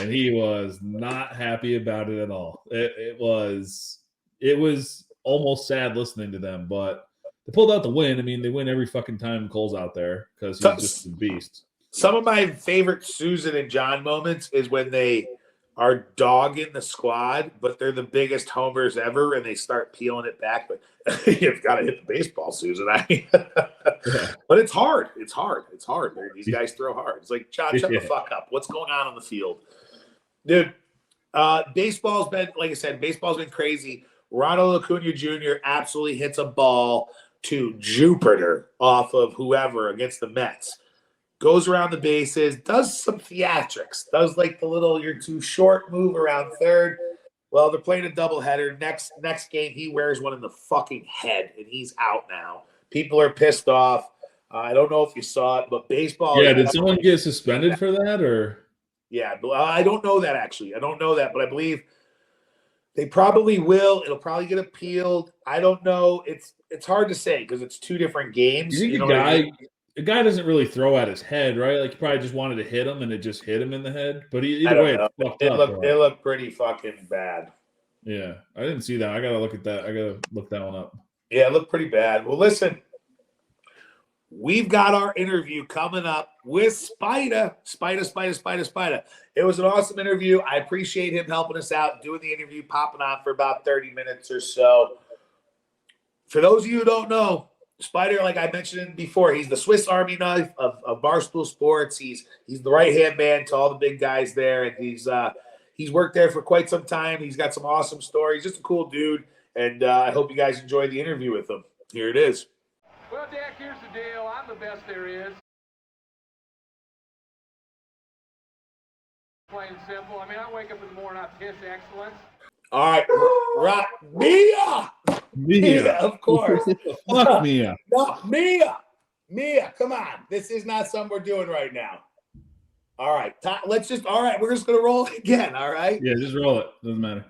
And he was not happy about it at all. It was almost sad listening to them, but they pulled out the win. I mean, they win every fucking time Cole's out there because he's just a beast. Some of my favorite Susan and John moments is when they are dogging the squad, but they're the biggest homers ever, and they start peeling it back. But you've got to hit the baseball, Susan. But it's hard. It's hard. These guys throw hard. It's like, John, shut the fuck up. What's going on the field? Dude, baseball's been, like I said, baseball's been crazy. Ronald Acuna Jr. absolutely hits a ball to Jupiter off of whoever against the Mets. Goes around the bases, does some theatrics, does like the little you're too short move around third. Well, they're playing a doubleheader. Next game, he wears one in the fucking head, and he's out now. People are pissed off. I don't know if you saw it, but baseball. Yeah, did someone get suspended for that, or? Yeah, I don't know that actually. I don't know that, but I believe they probably will. It'll probably get appealed. I don't know. It's hard to say because it's two different games. You think the guy doesn't really throw at his head, right? Like he probably just wanted to hit him, and it just hit him in the head. But either way, it looked pretty fucking bad. Yeah, I didn't see that. I gotta look at that. I gotta look that one up. Yeah, it looked pretty bad. Well, listen, we've got our interview coming up with Spider. It was an awesome interview. I appreciate him helping us out, doing the interview, popping on for about 30 minutes or so. For those of you who don't know, Spider, like I mentioned before, he's the Swiss Army knife of Barstool Sports. He's the right-hand man to all the big guys there, and he's worked there for quite some time. He's got some awesome stories. Just a cool dude, and I hope you guys enjoyed the interview with him. Here it is. Well, Dak, here's the deal. I'm the best there is. Plain and simple. I mean, I wake up in the morning, I piss excellence. All right, Mia, of course. Fuck Mia. No, Mia, come on. This is not something we're doing right now. All right, we're just going to roll it again, all right? Yeah, just roll it. Doesn't matter.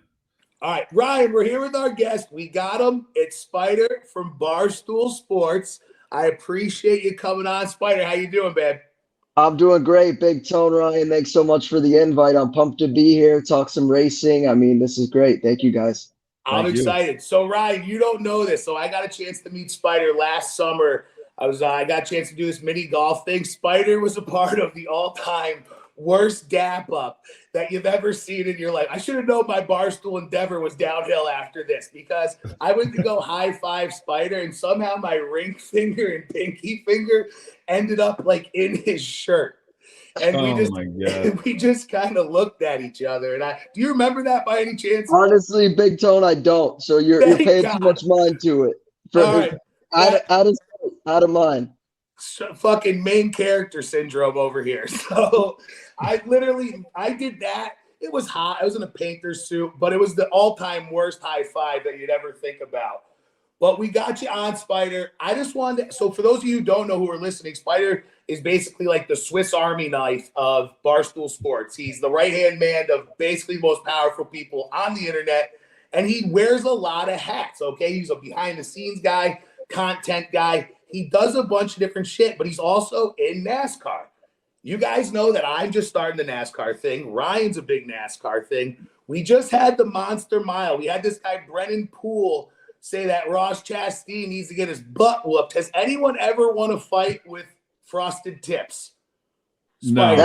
All right, Ryan, we're here with our guest. We got him. It's Spider from Barstool Sports. I appreciate you coming on. Spider, how you doing, man? I'm doing great. Big Tone, Ryan. Thanks so much for the invite. I'm pumped to be here, talk some racing. I mean, this is great. Thank you, guys. I'm excited. So, Ryan, you don't know this. So I got a chance to meet Spider last summer. I got a chance to do this mini golf thing. Spider was a part of the all-time worst dap up that you've ever seen in your life. I should have known my Barstool endeavor was downhill after this because I went to go high five Spider and somehow my ring finger and pinky finger ended up like in his shirt. And we just kind of looked at each other. And do you remember that by any chance? Honestly, Big Tone, I don't. So you're paying too much mind to it. All right. Out of mind. Fucking main character syndrome over here. So I did that. It was hot. I was in a painter's suit, but it was the all-time worst high five that you'd ever think about. But we got you on, Spider. I just wanted to, so for those of you who don't know who are listening, Spider is basically like the Swiss Army knife of Barstool Sports. He's the right-hand man of basically the most powerful people on the internet, and he wears a lot of hats, okay? He's a behind-the-scenes guy, content guy. He does a bunch of different shit, but he's also in NASCAR. You guys know that I'm just starting the NASCAR thing. Ryan's a big NASCAR thing. We just had the Monster Mile. We had this guy, Brennan Poole, say that Ross Chastain needs to get his butt whooped. Has anyone ever won a fight with Frosted Tips? No.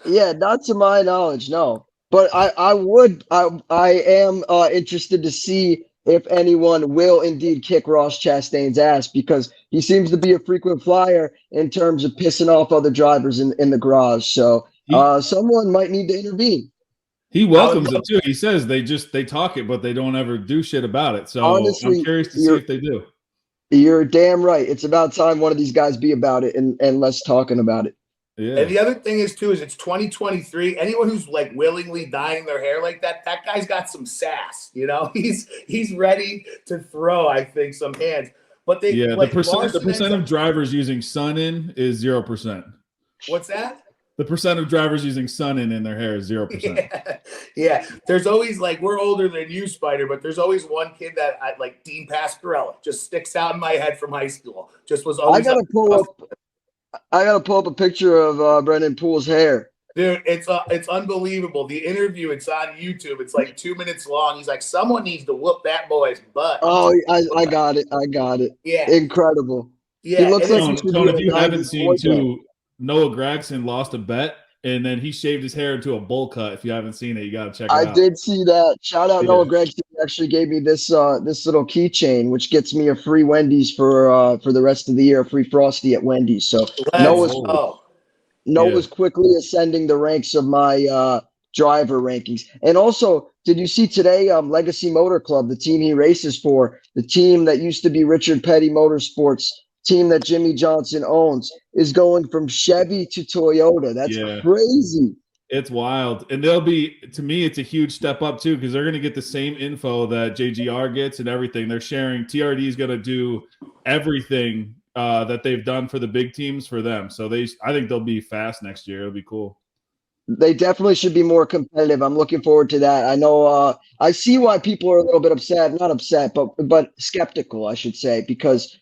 Yeah, not to my knowledge, no. But I am interested to see if anyone will indeed kick Ross Chastain's ass because he seems to be a frequent flyer in terms of pissing off other drivers in the garage. So He someone might need to intervene. he I would welcomes love it too. He says they talk it, but they don't ever do shit about it. So I'm Honestly, curious to see if they do. you're damn right. It's about time one of these guys be about it and less talking about it. And Yeah. the other thing is too is it's 2023. Anyone who's like willingly dyeing their hair like that, that guy's got some sass. You know, he's ready to throw. I think some hands. But they Yeah, like the percent Larson of drivers using sun-in is 0%. what's that? The percent of drivers using sun-in their hair is 0%. Yeah. Yeah. There's always like we're older than you, Spider, but there's always one kid that I like Dean Pascarella just sticks out in my head from high school. Just was I always gotta pull up a picture of Brendan Poole's hair. Dude, it's unbelievable. The interview, it's on YouTube. It's like 2 minutes long. He's like, someone needs to whoop that boy's butt. Oh, I got it. I got it. Yeah. Incredible. Yeah. He looks and like it's- he should Tone, be if in you a haven't 90s seen boy band. too, Noah Gragson lost a bet and then he shaved his hair into a bowl cut. If you haven't seen it, you got to check it I out. did see that. Shout out Yeah. Noah Gregson. He actually gave me this this little keychain, which gets me a free Wendy's for the rest of the year, a free Frosty at Wendy's. So let's Oh. go. Noah's quickly ascending the ranks of my driver rankings. And also, did you see today Legacy Motor Club, the team he races for, the team that used to be Richard Petty Motorsports, team that Jimmy Johnson owns, is going from Chevy to Toyota. That's Yeah. crazy. It's wild. And they'll be, to me, it's a huge step up too, because they're going to get the same info that JGR gets and everything. They're sharing. TRD is going to do everything that they've done for the big teams for them. So I think they'll be fast next year. It'll be cool. They definitely should be more competitive. I'm looking forward to that. I know I see why people are a little bit upset, not upset, but skeptical, I should say, because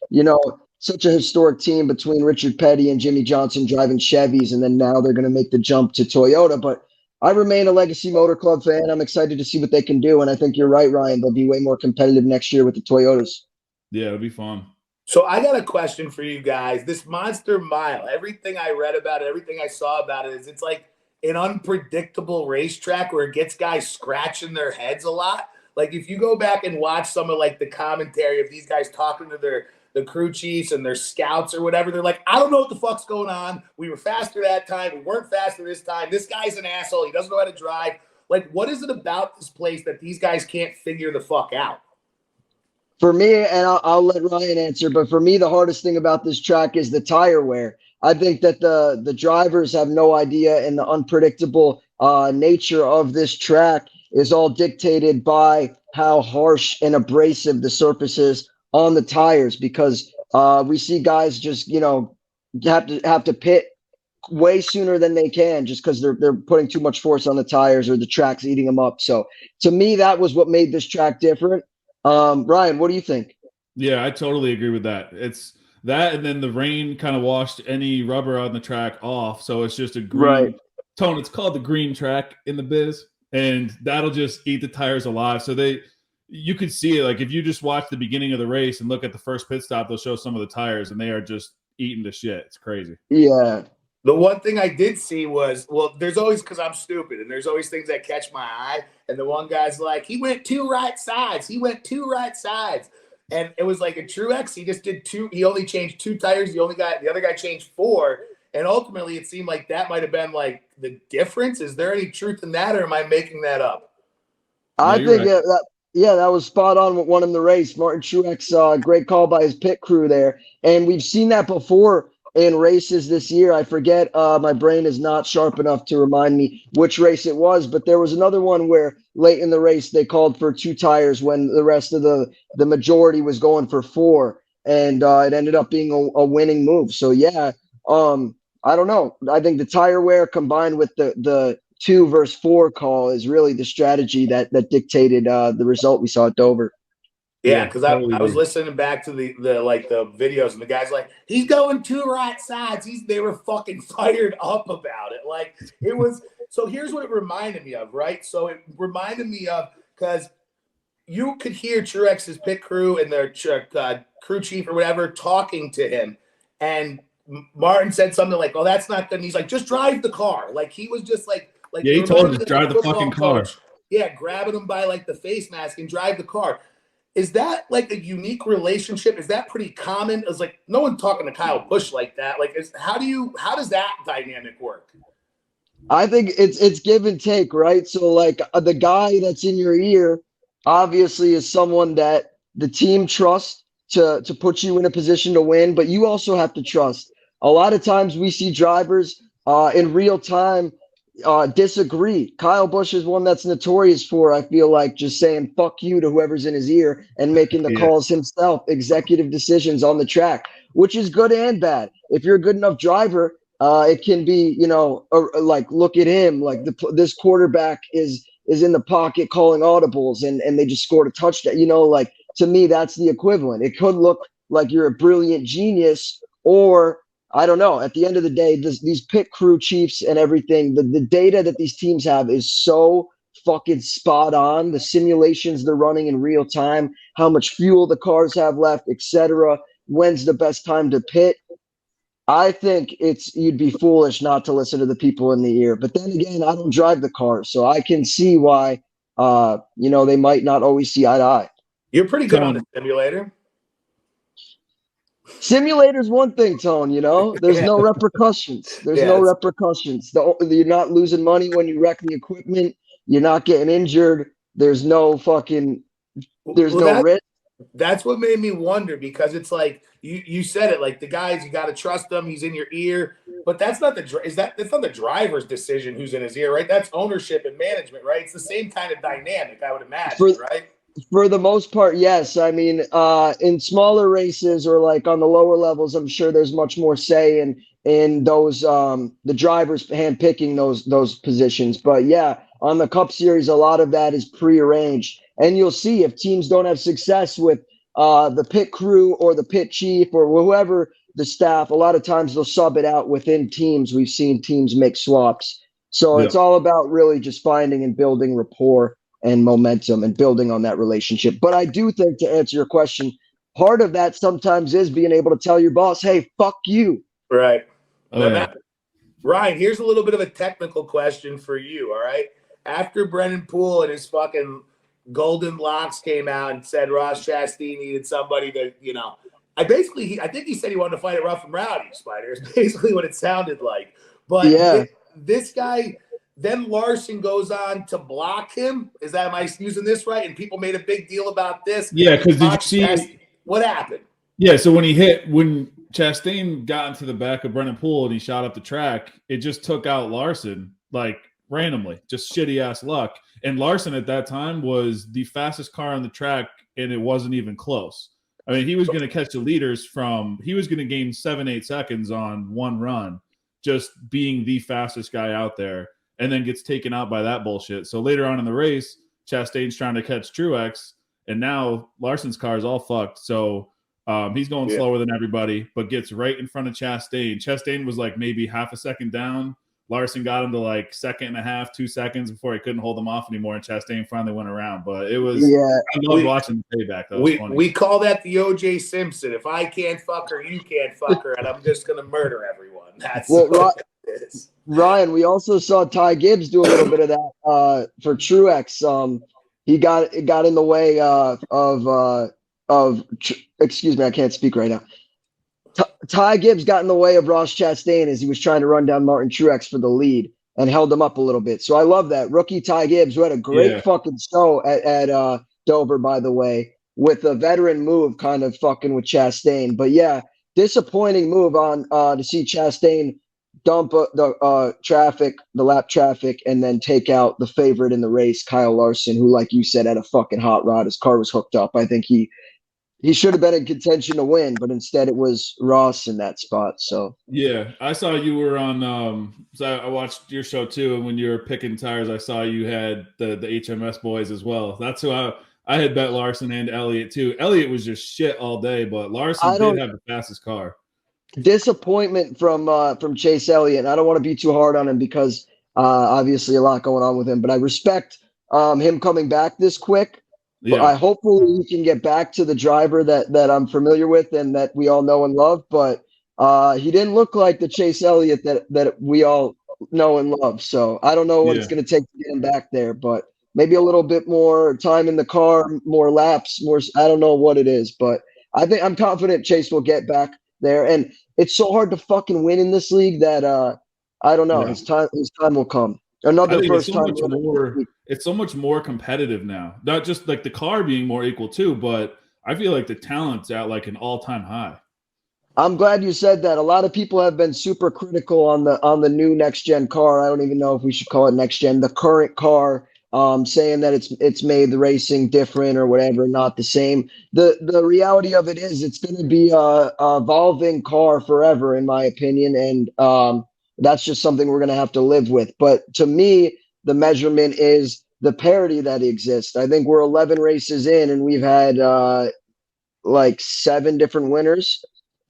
such a historic team between Richard Petty and Jimmy Johnson driving Chevys, and then now they're going to make the jump to Toyota. But I remain a Legacy Motor Club fan. I'm excited to see what they can do, and I think you're right, Ryan. They'll be way more competitive next year with the Toyotas. Yeah, it'll be fun. So I got a question for you guys. This Monster Mile, everything I read about it, everything I saw about it is it's like an unpredictable racetrack where it gets guys scratching their heads a lot. Like if you go back and watch some of like the commentary of these guys talking to the crew chiefs and their scouts or whatever, they're like, I don't know what the fuck's going on. We were faster that time. We weren't faster this time. This guy's an asshole. He doesn't know how to drive. Like, what is it about this place that these guys can't figure the fuck out? For me, and I'll let Ryan answer, but for me, the hardest thing about this track is the tire wear. I think that the drivers have no idea, and the unpredictable nature of this track is all dictated by how harsh and abrasive the surface is on the tires. Because we see guys just have to pit way sooner than they can just because they're putting too much force on the tires or the track's eating them up. So to me, that was what made this track different. Ryan, what do you think? Yeah, I totally agree with that. It's that, and then the rain kind of washed any rubber on the track off, so it's just a green tone. It's called the green track in the biz, and that'll just eat the tires alive. So you could see it. Like if you just watch the beginning of the race and look at the first pit stop, they'll show some of the tires, and they are just eating the shit. It's crazy. Yeah. The one thing I did see was, well, there's always, because I'm stupid, and there's always things that catch my eye. And the one guy's like, he went two right sides. He went two right sides. And it was like a Truex. He just did two. He only changed two tires. The other guy changed four. And ultimately, it seemed like that might have been like the difference. Is there any truth in that, or am I making that up? I you're think right. that was spot on what won him the race. Martin Truex, great call by his pit crew there. And we've seen that before in races this year. I forget, my brain is not sharp enough to remind me which race it was, but there was another one where late in the race they called for two tires when the rest of the majority was going for four, and it ended up being a winning move. So yeah, I don't know. I think the tire wear combined with the 2 versus 4 call is really the strategy that dictated the result we saw at Dover. Yeah, because totally I was agree. listening back to the videos, and the guy's like, he's going two right sides. They were fucking fired up about it. Like it was. So here's what it reminded me of, right? So it reminded me of, because you could hear Truex's pit crew and their crew chief or whatever talking to him, and Martin said something like, "Oh, that's not good." And he's like, "Just drive the car." Like he was just like Yeah, he told him to drive the fucking car. Yeah, grabbing him by like the face mask and drive the car. Is that like a unique relationship? Is that pretty common? It's like no one talking to Kyle Busch like that. Like, how does that dynamic work? I think it's give and take, right? So like the guy that's in your ear obviously is someone that the team trusts to put you in a position to win, but you also have to trust. A lot of times we see drivers in real time disagree. Kyle Busch is one that's notorious for, I feel like, just saying fuck you to whoever's in his ear and making the calls himself, executive decisions on the track, which is good and bad. If you're a good enough driver, it can be, like, look at him, like this quarterback is in the pocket calling audibles and they just scored a touchdown. Like, to me, that's the equivalent. It could look like you're a brilliant genius, or I don't know. At the end of the day, these pit crew chiefs and everything, the data that these teams have is so fucking spot on. The simulations they're running in real time, how much fuel the cars have left, etc. When's the best time to pit? I think you'd be foolish not to listen to the people in the ear. But then again, I don't drive the car, so I can see why they might not always see eye to eye. You're pretty good on the simulator. Simulator's one thing, Tone, there's no repercussions. There's no repercussions. You're not losing money when you wreck the equipment. You're not getting injured. There's no risk. That's what made me wonder, because it's like you said it, like the guys, you got to trust them. He's in your ear, but that's not the driver's decision who's in his ear, right? That's ownership and management, right? It's the same kind of dynamic, I would imagine, right? For the most part, yes. I mean, in smaller races or like on the lower levels, I'm sure there's much more say in those the drivers handpicking those positions. But yeah, on the Cup Series, a lot of that is prearranged. And you'll see if teams don't have success with the pit crew or the pit chief or whoever the staff, a lot of times they'll sub it out within teams. We've seen teams make swaps. So It's all about really just finding and building rapport and momentum and building on that relationship. But I do think, to answer your question, part of that sometimes is being able to tell your boss, hey, fuck you. Right. Oh, Ryan, here's a little bit of a technical question for you, all right? After Brennan Poole and his fucking golden locks came out and said Ross Chastain needed somebody to, I think he said he wanted to fight it rough and rowdy, Spider. Is basically what it sounded like. But this guy, then Larson goes on to block him. Am I using this right? And people made a big deal about this. Yeah, because did you see what happened? Yeah, so when Chastain got into the back of Brennan Poole and he shot up the track, it just took out Larson, like randomly, just shitty ass luck. And Larson at that time was the fastest car on the track, and it wasn't even close. I mean, he was going to catch the leaders he was going to gain 7-8 seconds on one run, just being the fastest guy out there, and then gets taken out by that bullshit. So later on in the race, Chastain's trying to catch Truex, and now Larson's car is all fucked. So he's going slower than everybody, but gets right in front of Chastain. Chastain was like maybe half a second down. Larson got him to like 1.5, 2 seconds before he couldn't hold them off anymore, and Chastain finally went around. But it was I love watching the payback. That was funny. We call that the O.J. Simpson. If I can't fuck her, you can't fuck her, and I'm just gonna murder everyone. That's what it is. Ryan, we also saw Ty Gibbs do a little bit of that for Truex. He got in the way of excuse me, I can't speak right now. Ty Gibbs got in the way of Ross Chastain as he was trying to run down Martin Truex for the lead and held him up a little bit. So I love that. Rookie Ty Gibbs, who had a great fucking show at Dover, by the way, with a veteran move kind of fucking with Chastain. But yeah, disappointing move on to see Chastain dump the lap traffic, and then take out the favorite in the race, Kyle Larson, who, like you said, had a fucking hot rod. His car was hooked up. I think he should have been in contention to win, but instead it was Ross in that spot. So yeah, I saw you were on. So I watched your show too, and when you were picking tires, I saw you had the HMS boys as well. That's who I had bet Larson and Elliott too. Elliott was just shit all day, but Larson did have the fastest car. Disappointment from Chase Elliott. I don't want to be too hard on him because obviously a lot going on with him, but I respect him coming back this quick. Yeah. I hopefully he can get back to the driver that I'm familiar with and that we all know and love. But He didn't look like the Chase Elliott that we all know and love. So I don't know what it's going to take to get him back there, but maybe a little bit more time in the car, more laps, more. I don't know what it is, but I'm confident Chase will get back there. And it's so hard to fucking win in this league that I don't know. Yeah. His time will come. I Another think first it's so time. much more. It's so much more competitive now. Not just like the car being more equal too, but I feel like the talent's at like an all-time high. I'm glad you said that. A lot of people have been super critical on the new next gen car. I don't even know if we should call it next gen. The current car, saying that it's made the racing different or whatever, not the same. The reality of it is it's going to be a evolving car forever, in my opinion, and that's just something we're going to have to live with. But to me, the measurement is the parity that exists. I think we're 11 races in, and we've had like 7 different winners.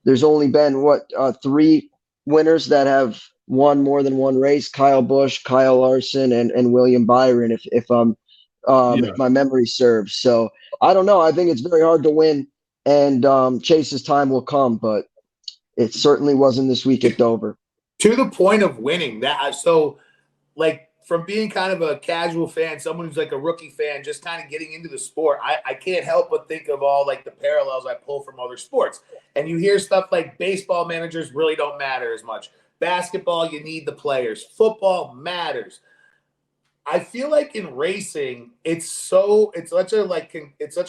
There's only been 3 winners that have won more than one race: Kyle Busch, Kyle Larson, and William Byron, if my memory serves. So I don't know. I think it's very hard to win, and Chase's time will come, but it certainly wasn't this week at Dover. To the point of winning that, so like from being kind of a casual fan, someone who's like a rookie fan, just kind of getting into the sport, I can't help but think of all like the parallels I pull from other sports. And you hear stuff like baseball managers really don't matter as much. Basketball, you need the players. Football matters. I feel like in racing, it's such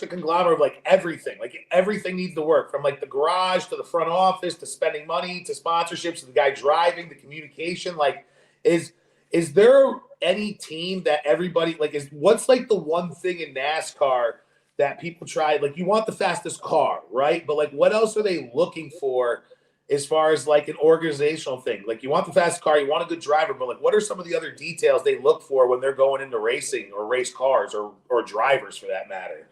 a conglomerate of like everything. Like everything needs to work, from like the garage to the front office to spending money to sponsorships to the guy driving, the communication. Like, is there any team that everybody like what's like the one thing in NASCAR that people try? Like, you want the fastest car, right? But like, what else are they looking for as far as like an organizational thing? Like, you want the fastest car, you want a good driver, but like, what are some of the other details they look for when they're going into racing or race cars or drivers for that matter?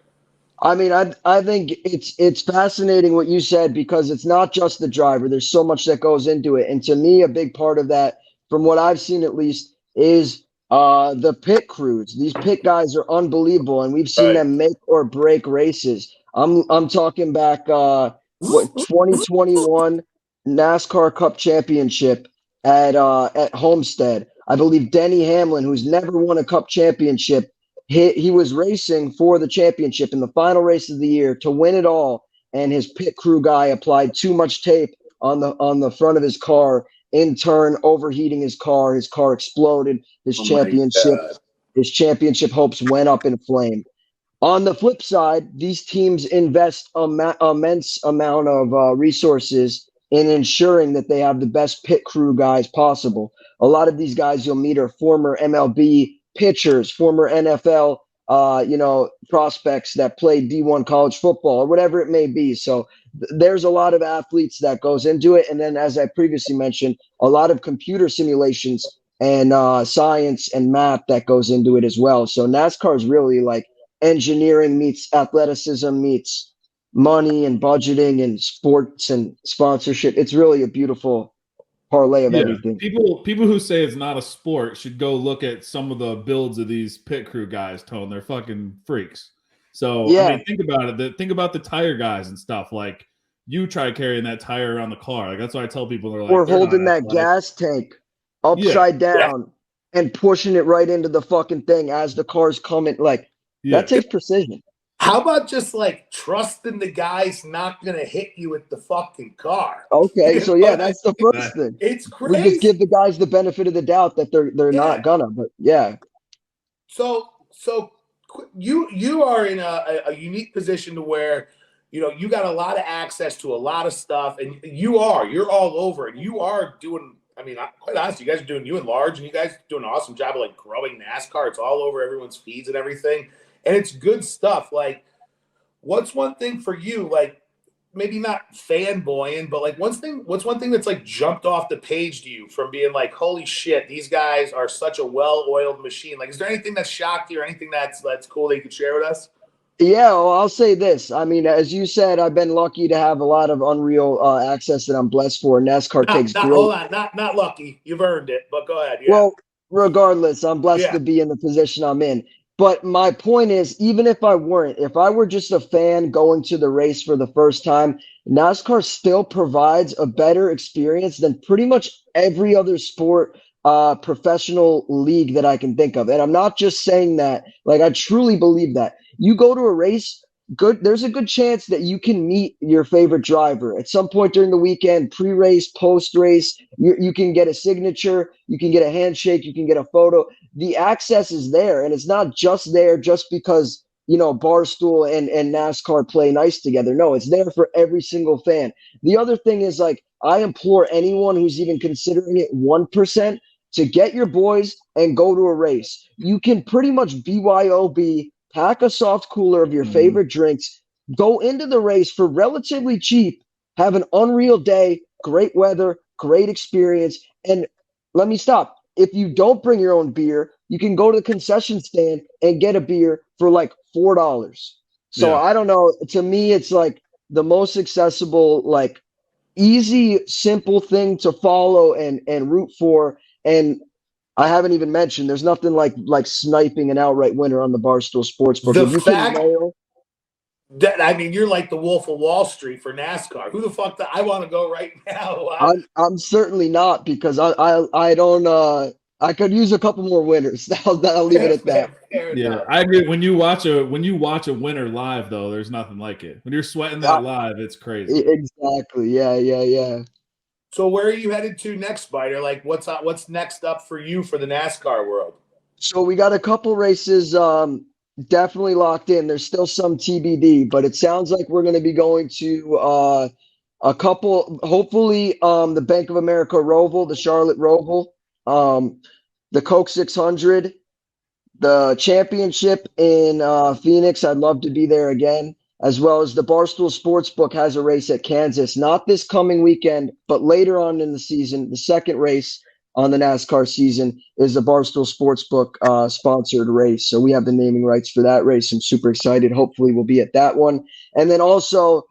I mean, I think it's fascinating what you said, because it's not just the driver. There's so much that goes into it. And to me, a big part of that, from what I've seen at least, is the pit crews. These pit guys are unbelievable, and we've seen them make or break races. I'm talking back 2021 NASCAR Cup Championship at Homestead. I believe Denny Hamlin, who's never won a Cup Championship, he was racing for the championship in the final race of the year to win it all, and his pit crew guy applied too much tape on the front of his car, in turn overheating his car. His car exploded. His championship hopes went up in flame. On the flip side, these teams invest immense amount of resources in ensuring that they have the best pit crew guys possible. A lot of these guys you'll meet are former MLB pitchers, former NFL prospects that played D1 college football or whatever it may be. So there's a lot of athletes that goes into it. And then, as I previously mentioned, a lot of computer simulations and science and math that goes into it as well. So NASCAR is really like engineering meets athleticism meets money and budgeting and sports and sponsorship. It's really a beautiful parlay of everything. People who say it's not a sport should go look at some of the builds of these pit crew guys, Tone. They're fucking freaks. So I mean, think about it. Think about the tire guys and stuff. Like, you try carrying that tire around the car. Like, that's why I tell people, they're like, or holding that gas tank upside down and pushing it right into the fucking thing as the car's coming. Like, that takes precision. How about just like trusting the guy's not gonna hit you with the fucking car? Okay, so that's the first thing. It's crazy. We just give the guys the benefit of the doubt that they're not gonna, but yeah. So you are in a unique position to where, you got a lot of access to a lot of stuff, and you're all over, and you are doing. I mean, quite honestly, you guys are doing you and Large, and you guys are doing an awesome job of like growing NASCAR. It's all over everyone's feeds and everything. And it's good stuff. Like, what's one thing for you, like, maybe not fanboying, but like what's one thing that's like jumped off the page to you from being like, holy shit, these guys are such a well-oiled machine? Like, is there anything that's shocked you or anything that's cool that you could share with us? Yeah, well, I'll say this. I mean, as you said, I've been lucky to have a lot of unreal access that I'm blessed for. NASCAR takes great. Hold on, not lucky. You've earned it, but go ahead. Yeah. Well, regardless, I'm blessed to be in the position I'm in. But my point is, even if I weren't, if I were just a fan going to the race for the first time, NASCAR still provides a better experience than pretty much every other sport, professional league that I can think of. And I'm not just saying that, like, I truly believe that. You go to a race, there's a good chance that you can meet your favorite driver at some point during the weekend, pre-race, post-race. You can get a signature, you can get a handshake, you can get a photo. The access is there, and it's not just there just because Barstool and NASCAR play nice together. No, it's there for every single fan. The other thing is, like, I implore anyone who's even considering it 1% to get your boys and go to a race. You can pretty much BYOB, pack a soft cooler of your favorite drinks, go into the race for relatively cheap, have an unreal day, great weather, great experience. And let me stop. If you don't bring your own beer, you can go to the concession stand and get a beer for like $4. So Yeah. I don't know. To me, it's like the most accessible, like easy, simple thing to follow and root for. And I haven't even mentioned there's nothing like sniping an outright winner on the Barstool Sportsbook. The If you fact can nail, that, I mean, you're like the Wolf of Wall Street for NASCAR. Who the fuck? I want to go right now. I'm certainly not, because I don't I could use a couple more winners. I'll leave it at that. Fair Yeah, enough. I agree. When you watch a winner live, though, there's nothing like it. When you're sweating that live, it's crazy. Exactly. Yeah. So where are you headed to next, Spider? Like, what's next up for you for the NASCAR world? So we got a couple races definitely locked in. There's still some TBD, but it sounds like we're going to be going to a couple, hopefully the Bank of America Roval, the Charlotte Roval, the Coke 600, the championship in Phoenix. I'd love to be there again, as well as the Barstool Sportsbook has a race at Kansas, not this coming weekend, but later on in the season. The second race on the NASCAR season is the Barstool Sportsbook sponsored race. So we have the naming rights for that race. I'm super excited. Hopefully we'll be at that one. And then also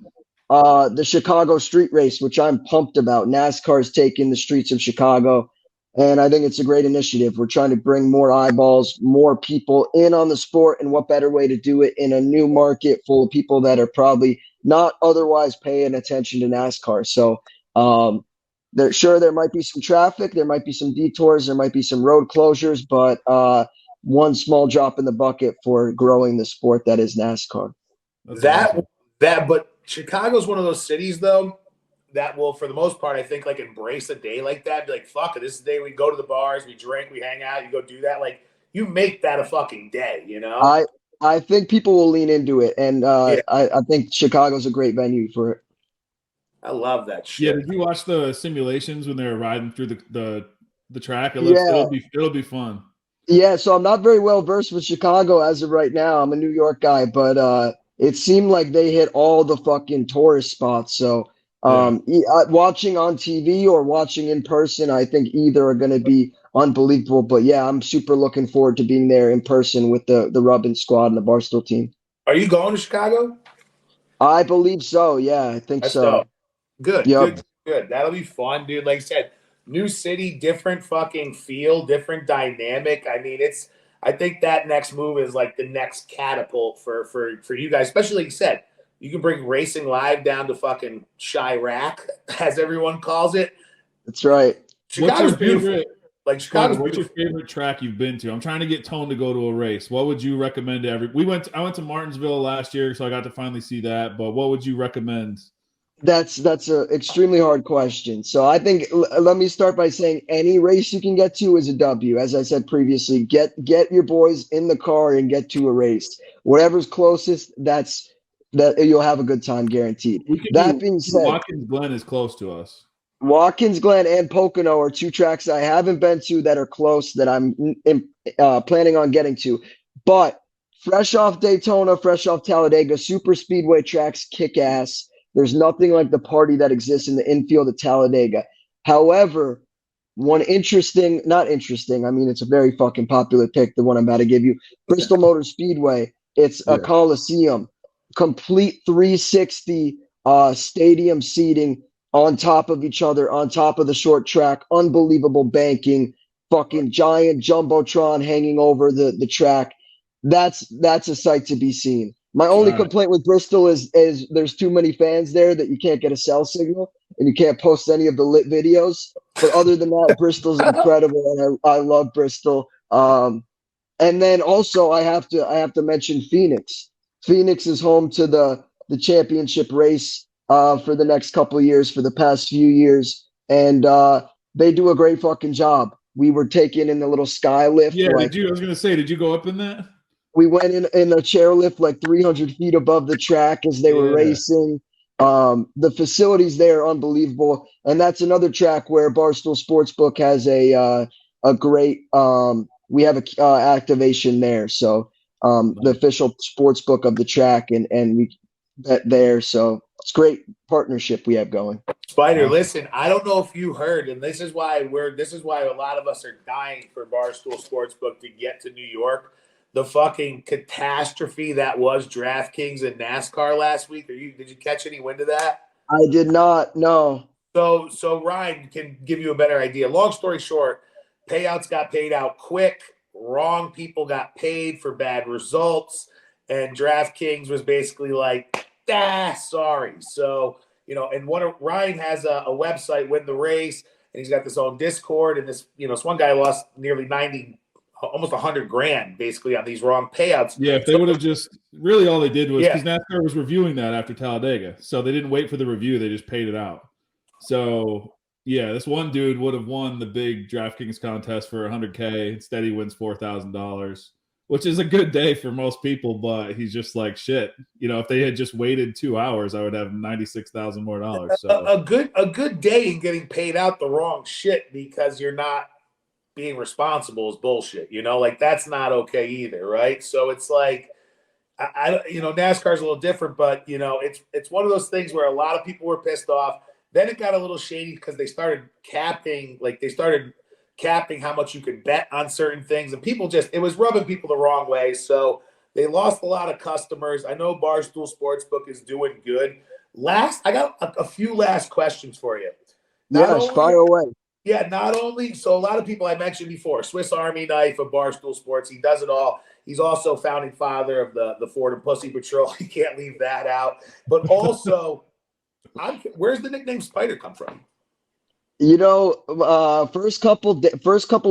the Chicago street race, which I'm pumped about. NASCAR's taking the streets of Chicago, and I think it's a great initiative. We're trying to bring more eyeballs, more people in on the sport, and what better way to do it in a new market full of people that are probably not otherwise paying attention to NASCAR. So there might be some traffic, there might be some detours, there might be some road closures, but one small drop in the bucket for growing the sport that is NASCAR. That's awesome. But Chicago's one of those cities, though, that will, for the most part, I think, like, embrace a day like that. Be like, fuck it, this is the day we go to the bars, we drink, we hang out, you go do that. Like, you make that a fucking day, you know? I think people will lean into it, and I think Chicago's a great venue for it. I love that shit. Yeah, did you watch the simulations when they were riding through the track? It'll be fun. Yeah, so I'm not very well versed with Chicago as of right now. I'm a New York guy, but it seemed like they hit all the fucking tourist spots. So watching on TV or watching in person, I think either are going to be unbelievable. But yeah, I'm super looking forward to being there in person with the Rubbin squad and the Barstool team. Are you going to Chicago? I believe so. Yeah, I think That's so. dope. Good, Yep. good. That'll be fun, dude. Like I said, new city, different fucking feel, different dynamic. I mean, I think that next move is like the next catapult for you guys, especially like you said, you can bring racing live down to fucking Chirac, as everyone calls it. That's right. Chicago's beautiful. Like, Chicago's what's beautiful. your favorite track you've been to? I'm trying to get Tone to go to a race. What would you recommend to I went to Martinsville last year, so I got to finally see that. But what would you recommend? That's a extremely hard question. So I think let me start by saying any race you can get to is a W. As I said previously, get your boys in the car and get to a race. Whatever's closest, that you'll have a good time, guaranteed. That being said, Watkins Glen is close to us. Watkins Glen and Pocono are two tracks I haven't been to that are close that I'm planning on getting to. But fresh off Daytona, fresh off Talladega, super speedway tracks kick ass. There's nothing like the party that exists in the infield of Talladega. However, not interesting, I mean, it's a very fucking popular pick, the one I'm about to give you. Bristol Motor Speedway. It's a Coliseum. Complete 360 stadium seating on top of each other, on top of the short track. Unbelievable banking. Fucking giant Jumbotron hanging over the track. that's a sight to be seen. My only All right. complaint with Bristol is there's too many fans there that you can't get a cell signal and you can't post any of the lit videos. But other than that, Bristol's incredible, and I love Bristol. And then also I have to mention Phoenix. Phoenix is home to the championship race for the next couple of years, for the past few years, and they do a great fucking job. We were taken in the little sky lift. Yeah, like, I was gonna say, did you go up in that? we went in a chairlift like 300 feet above the track as they were Yeah. racing. The facilities there are unbelievable, and that's another track where Barstool Sportsbook has a great. We have a activation there, so the official sports book of the track, and we bet there. So it's great partnership we have going. Spider, listen, I don't know if you heard, and this is why a lot of us are dying for Barstool Sportsbook to get to New York. The fucking catastrophe that was DraftKings and NASCAR last week. Did you catch any wind of that? I did not know. So Ryan can give you a better idea. Long story short, payouts got paid out quick. Wrong people got paid for bad results, and DraftKings was basically like, sorry. So, and Ryan has a website, Win the Race, and he's got this own Discord, and this one guy lost nearly 90, almost 100 grand basically on these wrong payouts. Yeah, if they would have just really all they did was because NASCAR was reviewing that after Talladega, so they didn't wait for the review; they just paid it out. So yeah, this one dude would have won the big DraftKings contest for $100K. Instead, he wins $4,000, which is a good day for most people. But he's just like, shit. If they had just waited 2 hours, I would have $96,000 more dollars. So a good day in getting paid out the wrong shit because you're not being responsible is bullshit. Like that's not okay either, right? So it's like, NASCAR's a little different, but it's one of those things where a lot of people were pissed off. Then it got a little shady because they started capping how much you could bet on certain things, and it was rubbing people the wrong way. So they lost a lot of customers. I know Barstool Sportsbook is doing good. I got a few last questions for you. Fire away. Yeah, not only so a lot of people I mentioned before, Swiss Army knife of Barstool Sports. He does it all. He's also founding father of the Ford and Pussy Patrol. You can't leave that out. But also, where's the nickname Spider come from? First couple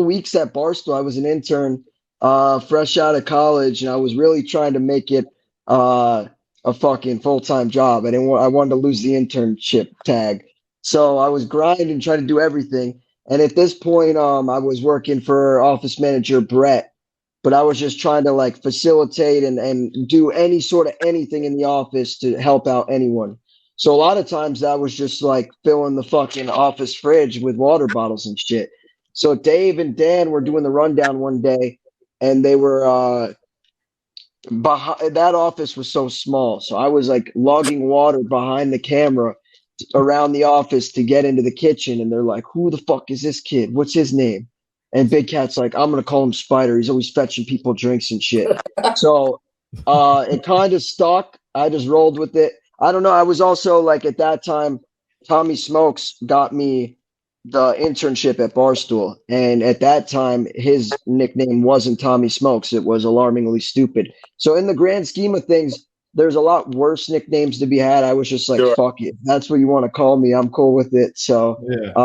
weeks at Barstool, I was an intern, fresh out of college, and I was really trying to make it a fucking full-time job. I wanted to lose the internship tag. So I was grinding, trying to do everything. And at this point, I was working for office manager Brett, but I was just trying to like facilitate and do any sort of anything in the office to help out anyone. So a lot of times I was just like filling the fucking office fridge with water bottles and shit. So Dave and Dan were doing the rundown one day, and they were behind. That office was so small, so I was like logging water behind the camera around the office to get into the kitchen, and they're like, "Who the fuck is this kid? What's his name?" And Big Cat's like, "I'm gonna call him Spider. He's always fetching people drinks and shit." So it kind of stuck. I just rolled with it. I don't know. I was also like at that time, Tommy Smokes got me the internship at Barstool, and at that time, his nickname wasn't Tommy Smokes. It was Alarmingly Stupid. So in the grand scheme of things, there's a lot worse nicknames to be had. I was just like, Sure. Fuck it. That's what you want to call me. I'm cool with it. So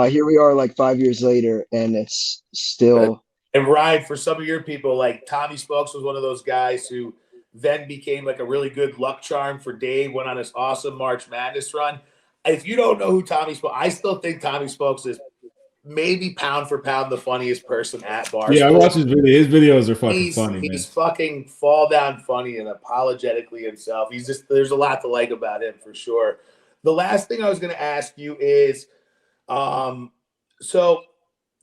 here we are like 5 years later, and it's still. And Ryan, for some of your people, like Tommy Smokes was one of those guys who then became like a really good luck charm for Dave, went on his awesome March Madness run. If you don't know who Tommy Smokes, I still think Tommy Smokes is maybe pound for pound the funniest person at Barstool. Yeah, I watch his video. His videos are fucking funny. He's fucking fall down funny and apologetically himself. There's a lot to like about him for sure. The last thing I was going to ask you is, so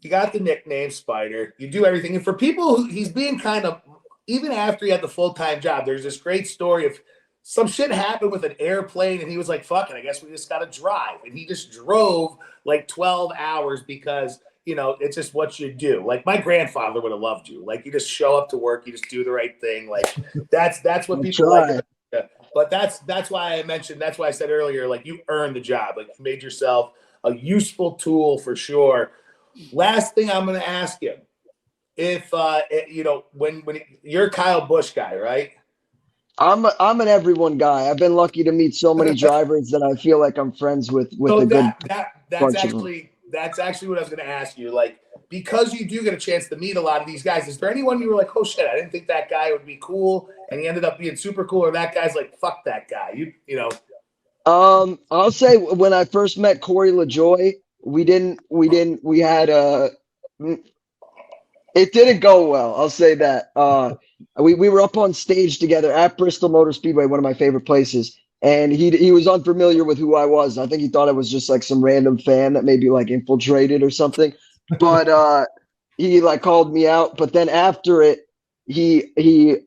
you got the nickname Spider. You do everything, and for people who he's being kind of, even after he had the full-time job, there's this great story of some shit happened with an airplane, and he was like, fuck it, I guess we just got to drive. And he just drove like 12 hours because, it's just what you do. Like my grandfather would have loved you. Like you just show up to work, you just do the right thing. Like that's what people like. But that's why I said earlier, like you earned the job. Like you made yourself a useful tool for sure. Last thing I'm going to ask you if when you're a Kyle Busch guy, right? I'm an everyone guy. I've been lucky to meet so many drivers that I feel like I'm friends with So a good that's bunch of them. that's actually what I was going to ask you. Like, because you do get a chance to meet a lot of these guys, is there anyone you were like, oh shit, I didn't think that guy would be cool, and he ended up being super cool, or that guy's like, fuck that guy, you know? I'll say when I first met Corey LaJoy, we had it didn't go well. I'll say that. We were up on stage together at Bristol Motor Speedway, one of my favorite places, and he was unfamiliar with who I was. I think he thought I was just like some random fan that maybe like infiltrated or something. But he like called me out. But then after it, he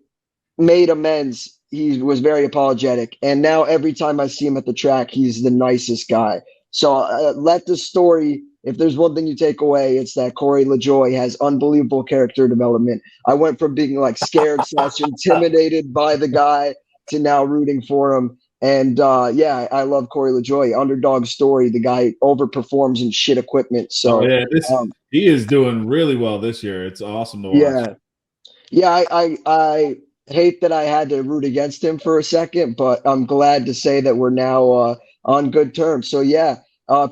made amends. He was very apologetic, and now every time I see him at the track, he's the nicest guy. So let the story. If there's one thing you take away, it's that Corey LaJoy has unbelievable character development. I went from being like scared / intimidated by the guy to now rooting for him. And yeah, I love Corey LaJoy. Underdog story. The guy overperforms in shit equipment. So yeah, he is doing really well this year. It's awesome to watch. Yeah. I hate that I had to root against him for a second, but I'm glad to say that we're now on good terms. So yeah,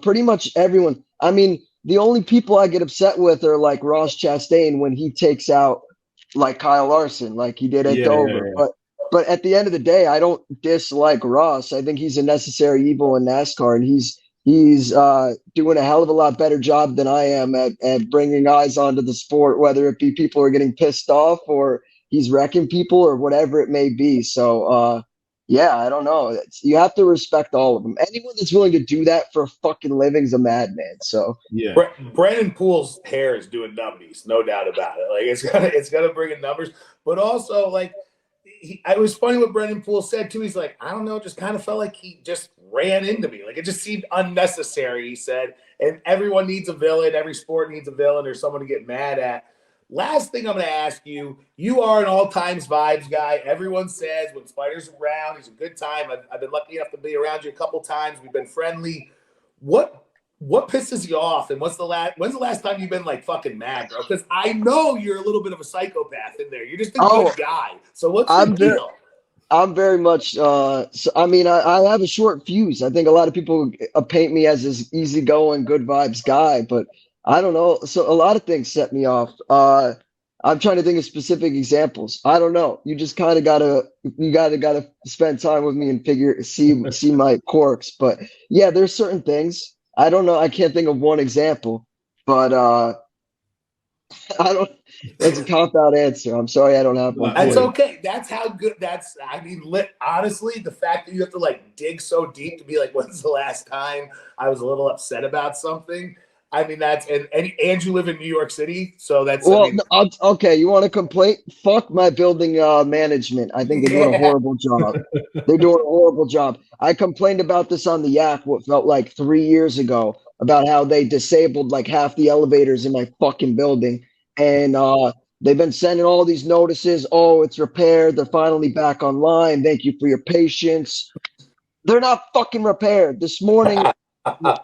pretty much everyone. I mean, the only people I get upset with are like Ross Chastain when he takes out like Kyle Larson, like he did at Dover. Yeah. But at the end of the day, I don't dislike Ross. I think he's a necessary evil in NASCAR, and he's doing a hell of a lot better job than I am at bringing eyes onto the sport, whether it be people are getting pissed off or he's wrecking people or whatever it may be. So, yeah, I don't know. You have to respect all of them. Anyone that's willing to do that for a fucking living is a madman. So yeah, Brennan Poole's hair is doing numbies, no doubt about it. Like it's gonna bring in numbers, but also like it was funny what Brennan Poole said too. He's like, I don't know, just kind of felt like he just ran into me. Like it just seemed unnecessary. He said, and everyone needs a villain. Every sport needs a villain or someone to get mad at. Last thing I'm going to ask you, you are an all-times vibes guy. Everyone says when Spider's around, he's a good time. I've been lucky enough to be around you a couple times. We've been friendly. What pisses you off? And when's the last time you've been like fucking mad, bro? Because I know you're a little bit of a psychopath in there. You're just a good guy. So what's the deal? I'm very much so, I mean, I have a short fuse. I think a lot of people paint me as this easygoing, good vibes guy, but I don't know. So a lot of things set me off. I'm trying to think of specific examples. I don't know. You just kind of gotta spend time with me and see my quirks. But yeah, there's certain things. I don't know. I can't think of one example, but I don't. That's a cop-out answer. I'm sorry, I don't have one. That's okay. That's how good. Honestly, the fact that you have to like dig so deep to be like, when's the last time I was a little upset about something? I mean, and you live in New York City, so that's okay. You want a complaint? Fuck my building management. I think they're doing a horrible job. They're doing a horrible job. I complained about this on the Yak what felt like 3 years ago about how they disabled like half the elevators in my fucking building, and they've been sending all these notices. Oh, it's repaired. They're finally back online. Thank you for your patience. They're not fucking repaired. This morning.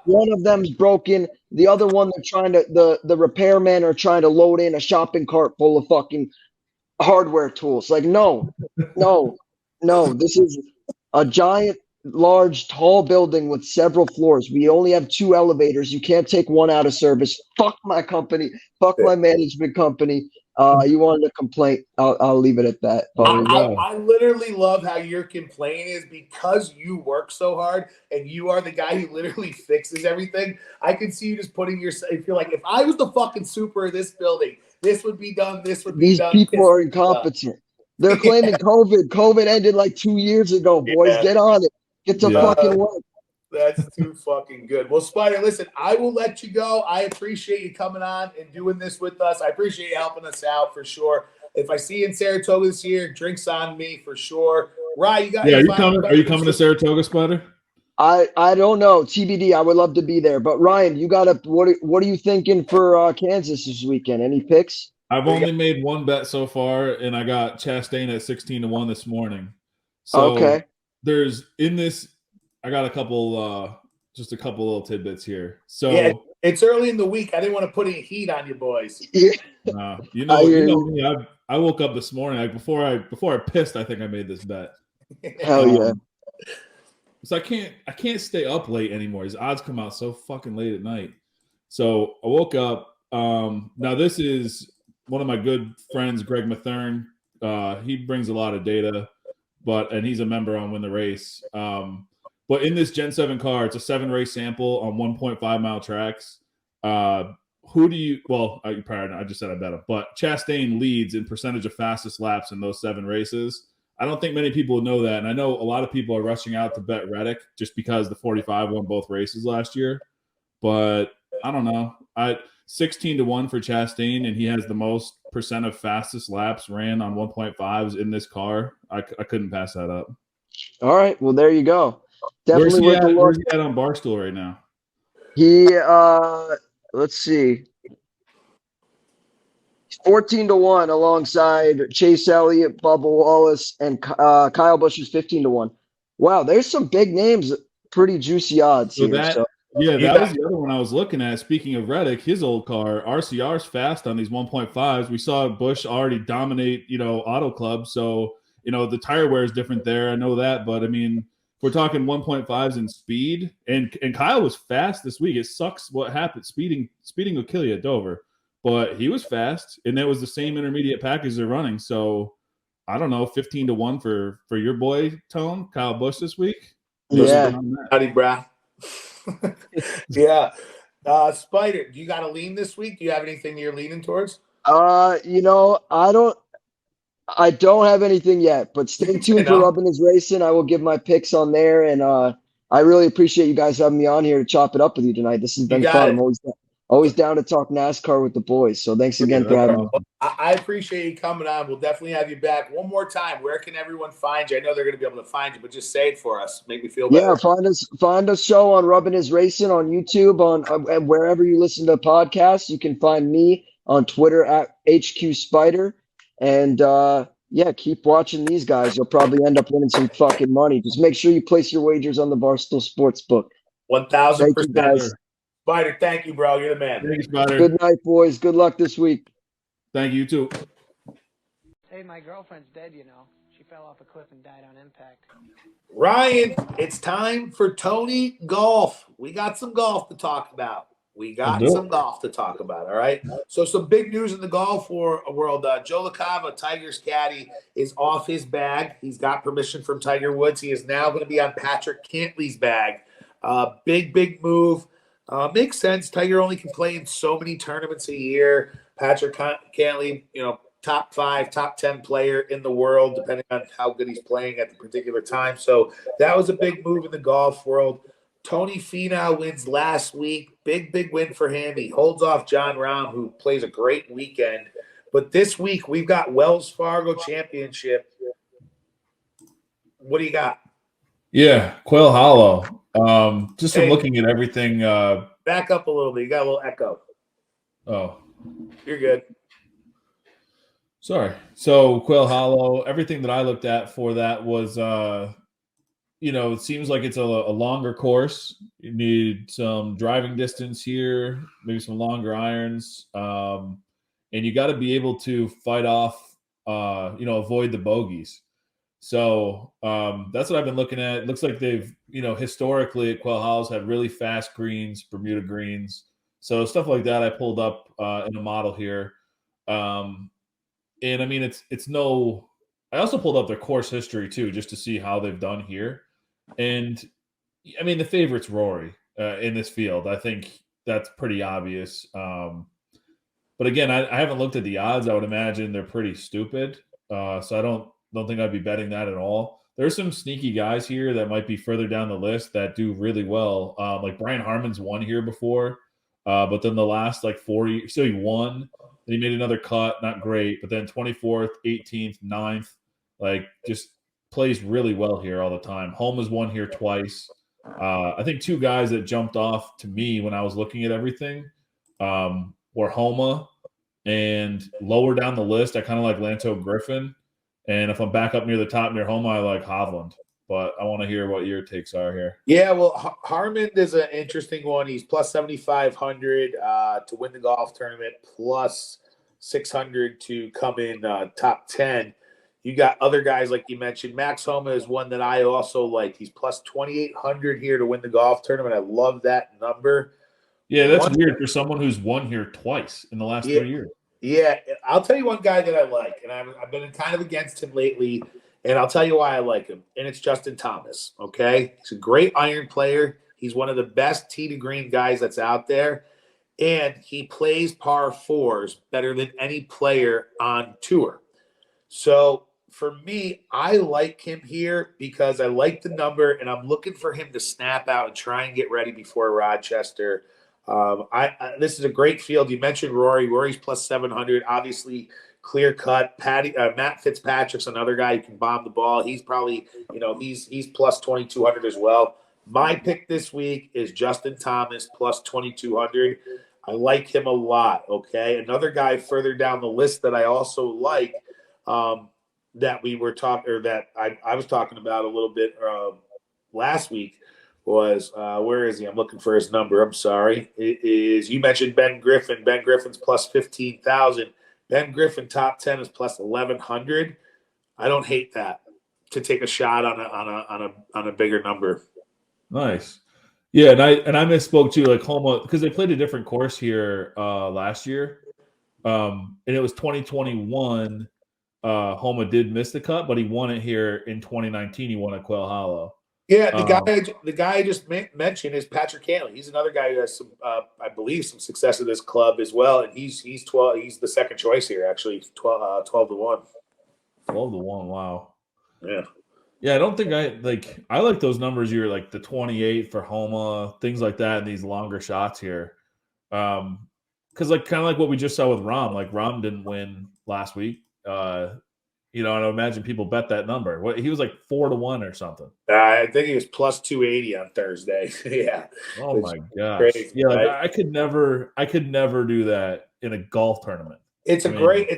One of them's broken. The other one, the repairmen are trying to load in a shopping cart full of fucking hardware tools. Like, no. This is a giant, large, tall building with several floors. We only have 2 elevators. You can't take one out of service. Fuck my company. Fuck my management company. You wanted a complaint. I'll leave it at that. I literally love how your complaint is because you work so hard and you are the guy who literally fixes everything. I can see you just putting yourself. You're like, if I was the fucking super of this building, this would be done. This would be done. These people are incompetent. They're claiming COVID. COVID ended like 2 years ago, boys. Yeah. Get on it. Get to fucking work. That's too fucking good. Well, Spider, listen, I will let you go. I appreciate you coming on and doing this with us. I appreciate you helping us out for sure. If I see you in Saratoga this year, drinks on me for sure. Ryan, you got are you coming to Saratoga, Spider? I don't know. TBD. I would love to be there. But Ryan, you got what are you thinking for Kansas this weekend? Any picks? I've only made one bet so far, and I got Chastain at 16-1 this morning. So okay. there's in this. I got a couple just a couple little tidbits here. So Yeah, it's early in the week. I didn't want to put any heat on you boys. Yeah. you I hear know you. me. I woke up this morning. Like before I pissed, I think I made this bet. Hell yeah. So I can't stay up late anymore. His odds come out so fucking late at night. So I woke up. Now this is one of my good friends, Greg Mathern. He brings a lot of data, and he's a member on Win the Race. But in this Gen 7 car, it's a 7-race sample on 1.5-mile tracks. Who do you? Well, I just said I bet him, but Chastain leads in percentage of fastest laps in those 7 races. I don't think many people know that, and I know a lot of people are rushing out to bet Reddick just because the 45 won both races last year. But I don't know. 16-1 for Chastain, and he has the most percent of fastest laps ran on 1.5s in this car. I couldn't pass that up. All right. Well, there you go. Definitely worth a look. Where's he at on Barstool right now? He let's see. 14-1 alongside Chase Elliott, Bubba Wallace, and Kyle Busch is 15-1. Wow, there's some big names, pretty juicy odds here. That was the other one I was looking at. Speaking of Reddick, his old car, RCR's fast on these 1.5s. We saw Busch already dominate, Auto Club. So, the tire wear is different there. I know that. But, I mean, if we're talking 1.5s in speed, and Kyle was fast this week. It sucks what happened. Speeding will kill you at Dover. But he was fast, and that was the same intermediate package they're running. So, I don't know, 15-1 for your boy, Tone, Kyle Busch this week? Yeah. Howdy, brah. Yeah. Spider, do you got a lean this week? Do you have anything you're leaning towards? I don't have anything yet, but stay tuned for Rubbing His Racing. I will give my picks on there, and I really appreciate you guys having me on here to chop it up with you tonight. This has been fun. I'm always down to talk NASCAR with the boys. So thanks again for having me. I appreciate you coming on. We'll definitely have you back. One more time, where can everyone find you? I know they're going to be able to find you, but just say it for us. Make me feel better. Yeah, find us show on Rubbing His Racing on YouTube, and wherever you listen to podcasts. You can find me on Twitter at HQ Spider. And keep watching these guys. You'll probably end up winning some fucking money. Just make sure you place your wagers on the Barstool Sports book. 1,000%. Guys. Spider, thank you, bro. You're the man. Thank you, Spider. Good night, boys. Good luck this week. Thank you, too. Hey, my girlfriend's dead, She fell off a cliff and died on impact. Ryan, it's time for Tony Golf. We got some golf to talk about. All right? So some big news in the golf world. Joe LaCava, Tiger's caddy, is off his bag. He's got permission from Tiger Woods. He is now going to be on Patrick Cantley's bag. Big move. Makes sense. Tiger only can play in so many tournaments a year. Patrick Cantley, top 5, top 10 player in the world, depending on how good he's playing at the particular time. So that was a big move in the golf world. Tony Finau wins last week. Big win for him. He holds off John Rahm, who plays a great weekend. But this week, we've got Wells Fargo Championship. What do you got? Yeah, Quail Hollow. Just from looking at everything. Back up a little bit. You got a little echo. Oh. You're good. Sorry. So Quail Hollow, everything that I looked at for that was, it seems like it's a longer course. You need some driving distance here, maybe some longer irons. And you got to be able to fight off, avoid the bogeys. So that's what I've been looking at. It looks like they've, historically at Quail Hollow's had really fast greens, Bermuda greens. So stuff like that I pulled up in a model here. And I mean, I also pulled up their course history too, just to see how they've done here. And I mean, the favorite's Rory in this field. I think that's pretty obvious. But again, I haven't looked at the odds. I would imagine they're pretty stupid. So I don't think I'd be betting that at all. There's some sneaky guys here that might be further down the list that do really well. Like Brian Harmon's won here before, but then the last 40, so he won. Then he made another cut, not great, but then 24th, 18th, 9th, just plays really well here all the time. Home has won here twice. I think 2 guys that jumped off to me when I was looking at everything were Homa, and lower down the list, I kind of like Lanto Griffin. And if I'm back up near the top near Homa, I like Hovland. but I want to hear what your takes are here. Yeah, well, Harmon is an interesting one. He's plus 7,500 to win the golf tournament, plus 600 to come in top 10. You got other guys like you mentioned. Max Homa is one that I also like. He's plus 2,800 here to win the golf tournament. I love that number. Yeah, that's weird for someone who's won here twice in the last 3 years. Yeah, I'll tell you one guy that I like, and I've been kind of against him lately, and I'll tell you why I like him, and it's Justin Thomas, okay? He's a great iron player. He's one of the best tee to green guys that's out there, and he plays par fours better than any player on tour. So for me, I like him here because I like the number, and I'm looking for him to snap out and try and get ready before Rochester. This is a great field. You mentioned Rory. Rory's plus 700. Obviously, clear cut. Matt Fitzpatrick's another guy who can bomb the ball. He's probably, he's plus 2,200 as well. My pick this week is Justin Thomas plus 2,200. I like him a lot. Okay, another guy further down the list that I also like that we were talking, or that I was talking about a little bit last week. Was where is he? I'm looking for his number. I'm sorry. It is, you mentioned Ben Griffin. Ben Griffin's plus 15,000. Ben Griffin top 10 is plus 1,100. I don't hate that to take a shot on a bigger number. Nice. Yeah, and I misspoke too. Like Homa, because they played a different course here last year, and it was 2021. Homa did miss the cut, but he won it here in 2019. He won at Quail Hollow. Yeah, the guy I just mentioned is Patrick Hanley. He's another guy who has some, I believe, some success at this club as well. And he's 12. He's the second choice here, actually. 12 to 1. 12 to 1. Wow. Yeah. Yeah, I don't think I like those numbers. You're like the 28 for Homa, things like that, and these longer shots here. Because kind of like what we just saw with Rahm. Like Rahm didn't win last week. And I imagine people bet that number. He was like 4 to 1 or something. I think he was plus 280 on Thursday. Yeah. Oh my gosh. Crazy, yeah, right? I could never do that in a golf tournament. It's a great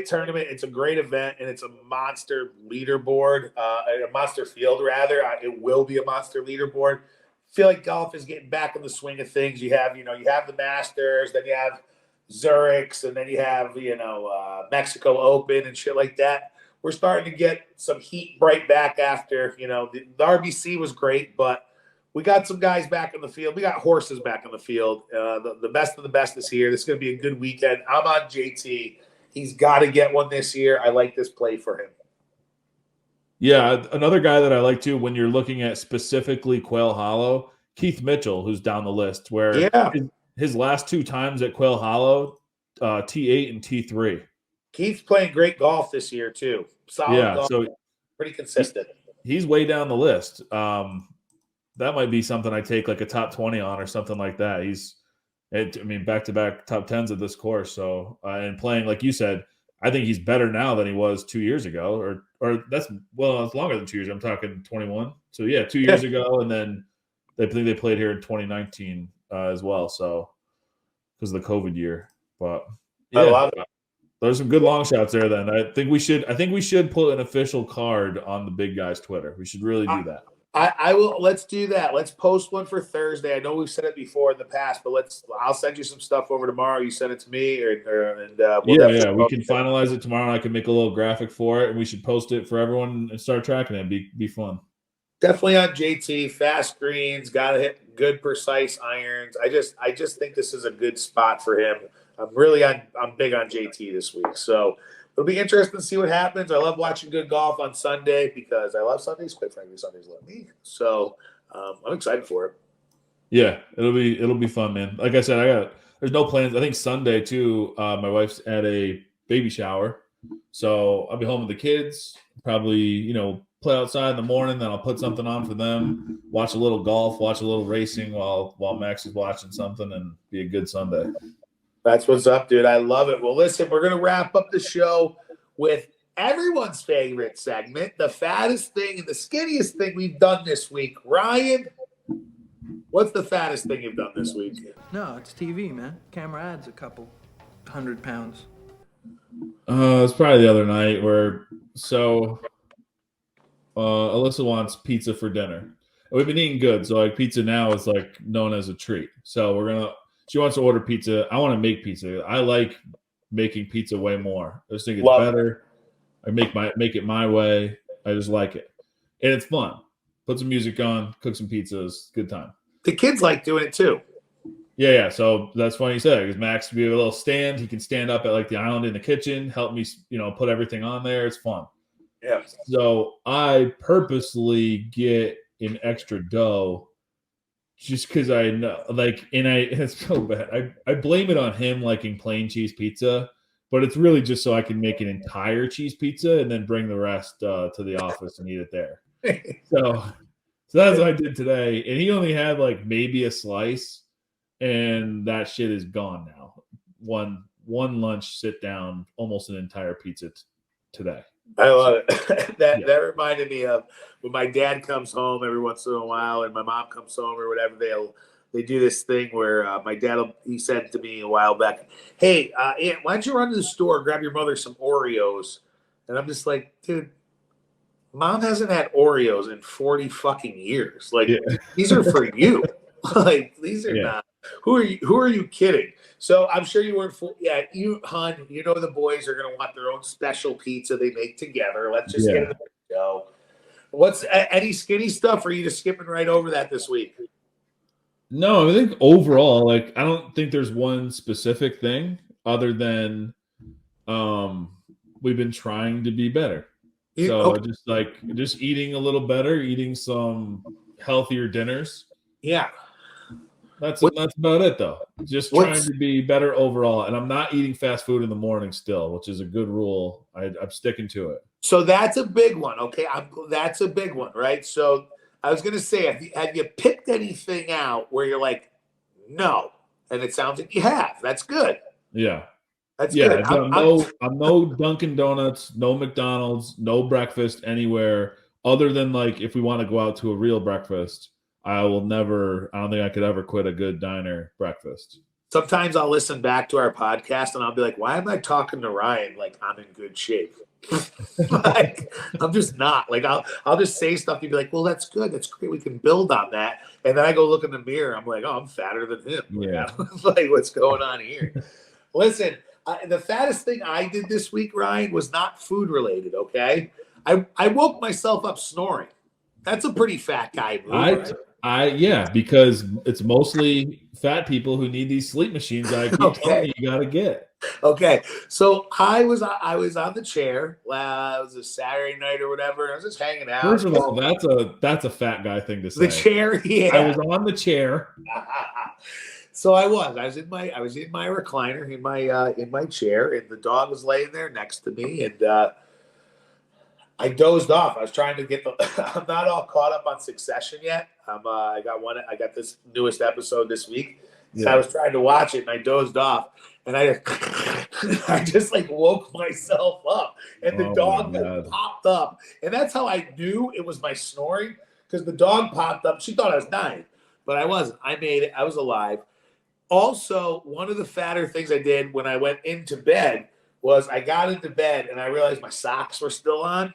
tournament. It's a great event, and it's a monster leaderboard, a monster field rather. It will be a monster leaderboard. I feel like golf is getting back in the swing of things. You have the Masters, then you have Zurich's, and then you have Mexico Open and shit like that. We're starting to get some heat right back after, the RBC was great, but we got some guys back in the field. We got horses back in the field. The best of the best is here. This is going to be a good weekend. I'm on JT. He's got to get one this year. I like this play for him. Yeah, another guy that I like too, when you're looking at specifically Quail Hollow, Keith Mitchell, who's down the list, where his last 2 times at Quail Hollow, T8 and T3. Keith's playing great golf this year too. Solid golf, so pretty consistent. He's way down the list. That might be something I take like a top 20 on or something like that. Back-to-back top 10s at this course. So and playing, like you said, I think he's better now than he was 2 years ago, or it's longer than 2 years. I'm talking 21. So yeah, 2 years ago, and then I think they played here in 2019 as well. So because of the COVID year, but yeah. I love it. There's some good long shots there. Then I think we should put an official card on the big guy's Twitter. We should really do that. I will. Let's do that. Let's post one for Thursday. I know we've said it before in the past, but I'll send you some stuff over tomorrow. You send it to me, we can finalize it tomorrow. I can make a little graphic for it, and we should post it for everyone and start tracking it. Be fun. Definitely on JT. Fast greens, gotta hit good, precise irons. I just think this is a good spot for him. I'm big on JT this week, so it'll be interesting to see what happens. I love watching good golf on Sunday because I love Sundays. Quite frankly, Sundays love me. So I'm excited for it. Yeah, it'll be fun, man. Like I said, there's no plans. I think Sunday too. My wife's at a baby shower, so I'll be home with the kids. Probably play outside in the morning. Then I'll put something on for them. Watch a little golf. Watch a little racing while Max is watching something, and be a good Sunday. That's what's up, dude. I love it. Well, listen, we're going to wrap up the show with everyone's favorite segment, the fattest thing and the skinniest thing we've done this week. Ryan, what's the fattest thing you've done this week? No, it's TV, man. Camera adds a couple 100 pounds. It's probably the other night Alyssa wants pizza for dinner. We've been eating good, so like pizza now is like known as a treat. So she wants to order pizza. I want to make pizza. I like making pizza way more. I just think it's better. I make it my way. I just like it. And it's fun. Put some music on, cook some pizzas, good time. The kids like doing it too. Yeah. So that's funny you said, because Max can be a little stand. He can stand up at like the island in the kitchen, help me, put everything on there. It's fun. Yeah. So I purposely get an extra dough just because I know, it's so bad. I blame it on him liking plain cheese pizza, but it's really just so I can make an entire cheese pizza and then bring the rest to the office and eat it there. So that's what I did today. And he only had like maybe a slice, and that shit is gone now. One lunch sit down, almost an entire pizza today. I love it. That reminded me of when my dad comes home every once in a while, and my mom comes home or whatever. They do this thing where my dad he said to me a while back, "Hey, Aunt, why don't you run to the store, grab your mother some Oreos?" And I'm just like, dude, Mom hasn't had Oreos in 40 fucking years. Like these are for you. Like these are not. Who are you kidding? So I'm sure you weren't. You, hon, the boys are going to want their own special pizza they make together. Let's just get it go. What's any skinny stuff, or are you just skipping right over that this week? No, I think overall, I don't think there's one specific thing other than we've been trying to be better. So just eating a little better, eating some healthier dinners. Yeah. That's about it, though. Just trying to be better overall. And I'm not eating fast food in the morning still, which is a good rule. I'm sticking to it. So that's a big one, okay? That's a big one, right? So I was going to say, have you picked anything out where you're like, no? And it sounds like you have. That's good. Yeah. That's good. I'm no Dunkin' Donuts, no McDonald's, no breakfast anywhere other than like if we want to go out to a real breakfast. I don't think I could ever quit a good diner breakfast. Sometimes I'll listen back to our podcast and I'll be like, why am I talking to Ryan like I'm in good shape? Like I'm just not. Like I'll just say stuff. You'd be like, well, that's good. That's great. We can build on that. And then I go look in the mirror. I'm like, oh, I'm fatter than him. Yeah. Like what's going on here? Listen, the fattest thing I did this week, Ryan, was not food related. Okay. I woke myself up snoring. That's a pretty fat guy move. Because it's mostly fat people who need these sleep machines. I keep telling you got to get. Okay, so I was on the chair. It was a Saturday night or whatever. I was just hanging out. First of all, that's a fat guy thing to say. The chair, yeah. I was on the chair. So I was in my recliner in my chair, and the dog was laying there next to me, and I dozed off. I was trying to get I'm not all caught up on Succession yet. I got this newest episode this week. So I was trying to watch it and I dozed off, and I just like woke myself up, and the dog popped up, and that's how I knew it was my snoring, because the dog popped up. She thought I was dying, but I wasn't. I made it. I was alive. Also, one of the fatter things I did when I went into bed was I got into bed and I realized my socks were still on.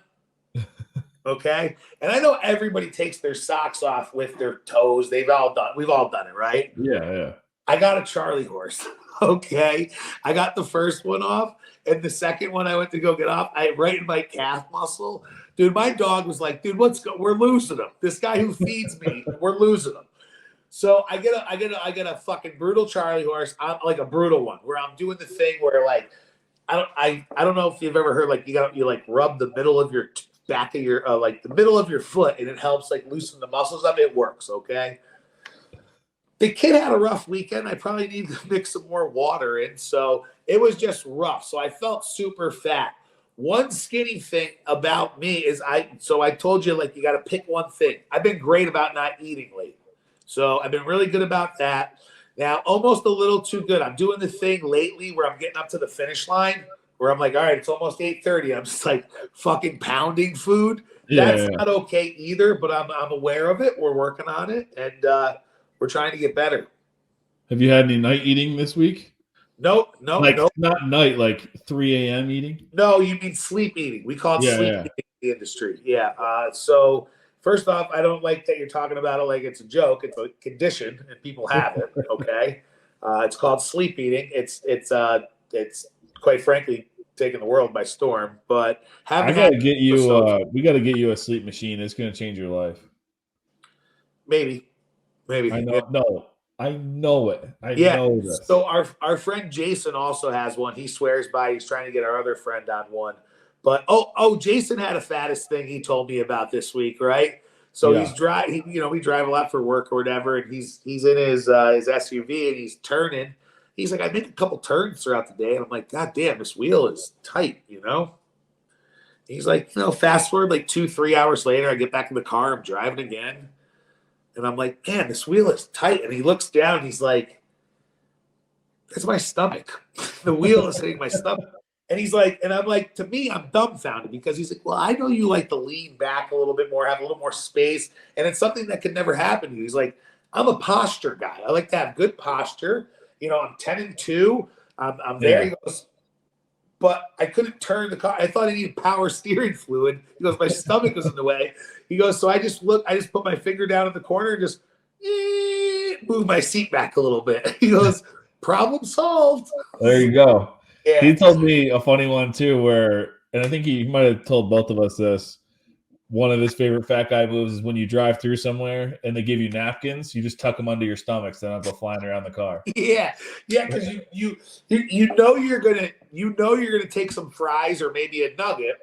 Okay. And I know everybody takes their socks off with their toes. We've all done it, right? Yeah. I got a Charlie horse. Okay. I got the first one off, and the second one I went to go get off, right in my calf muscle. Dude, my dog was like, dude, we're losing him. This guy who feeds me, we're losing him. So I get a fucking brutal Charlie horse. I'm like a brutal one where I'm doing the thing where like, I don't know if you've ever heard, like you like rub the middle of your back of your like the middle of your foot, and it helps like loosen the muscles up. It works. Okay. The kid had a rough weekend. I probably need to mix some more water in. So it was just rough. So I felt super fat. One skinny thing about me is I told you, like, you got to pick one thing. I've been great about not eating lately. So I've been really good about that. Now, almost a little too good. I'm doing the thing lately where I'm getting up to the finish line where I'm like, all right, it's almost 8:30. I'm just like fucking pounding food. That's not okay either, but I'm aware of it. We're working on it, and we're trying to get better. Have you had any night eating this week? Nope. Not night, like 3 a.m. eating? No, you mean sleep eating. We call it sleep eating. the industry. Yeah. So first off, I don't like that you're talking about it like it's a joke. It's a condition, and people have it. Okay. It's called sleep eating. It's quite frankly taking the world by storm. But I gotta get you. We gotta get you a sleep machine. It's gonna change your life. Maybe. I know. Yeah. No, I know it. I know this. So our friend Jason also has one. He swears by. He's trying to get our other friend on one. But Jason had a fattest thing he told me about this week, right? So he's driving. We drive a lot for work or whatever, and he's in his SUV and he's turning. He's like, I make a couple turns throughout the day, and I'm like, God damn, this wheel is tight, He's like, fast forward like 2-3 hours later, I get back in the car, I'm driving again, and I'm like, man, this wheel is tight. And he looks down, he's like, that's my stomach. The wheel is hitting my stomach. And he's like, and I'm like, to me, I'm dumbfounded because he's like, well, I know you like to lean back a little bit more, have a little more space, and it's something that could never happen to you. He's like, I'm a posture guy. I like to have good posture. I'm 10-2. I'm there. He goes, but I couldn't turn the car. I thought I needed power steering fluid. He goes, my stomach was in the way. He goes, so I just put my finger down in the corner and just move my seat back a little bit. He goes, problem solved. There you go. Yeah. He told me a funny one too, and I think he might have told both of us this. One of his favorite fat guy moves is when you drive through somewhere and they give you napkins, you just tuck them under your stomach so they don't go flying around the car. Yeah, because you're gonna take some fries or maybe a nugget,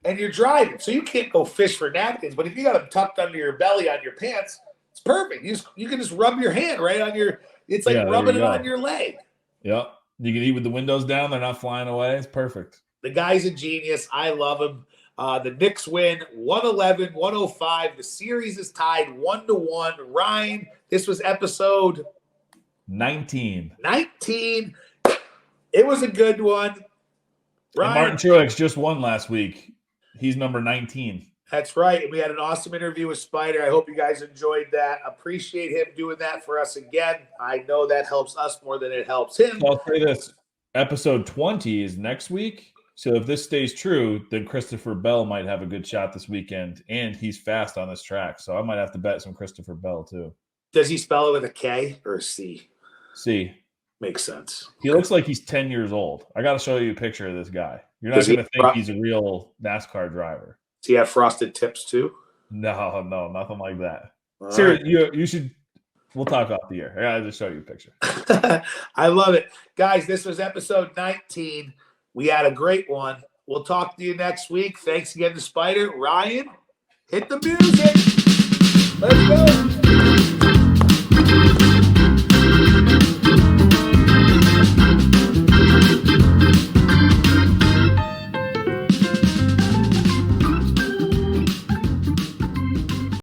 and you're driving, so you can't go fish for napkins. But if you got them tucked under your belly on your pants, it's perfect. You can just rub your hand right on your. It's like rubbing it on your leg. Yep. You can eat with the windows down; they're not flying away. It's perfect. The guy's a genius. I love him. The Knicks win 111-105. The series is tied 1-1. Ryan, this was episode 19. 19. It was a good one. Ryan, and Martin Truex just won last week. He's number 19. That's right. And we had an awesome interview with Spider. I hope you guys enjoyed that. Appreciate him doing that for us again. I know that helps us more than it helps him. So I'll say this. Episode 20 is next week. So if this stays true, then Christopher Bell might have a good shot this weekend, and he's fast on this track. So I might have to bet some Christopher Bell too. Does he spell it with a K or a C? C. Makes sense. He looks like he's 10 years old. I got to show you a picture of this guy. You're not going to think he's a real NASCAR driver. Does he have frosted tips too? No, nothing like that. Seriously, you should. We'll talk off the air. I got to just show you a picture. I love it. Guys, this was episode 19. We had a great one. We'll talk to you next week. Thanks again to Spider. Ryan, hit the music.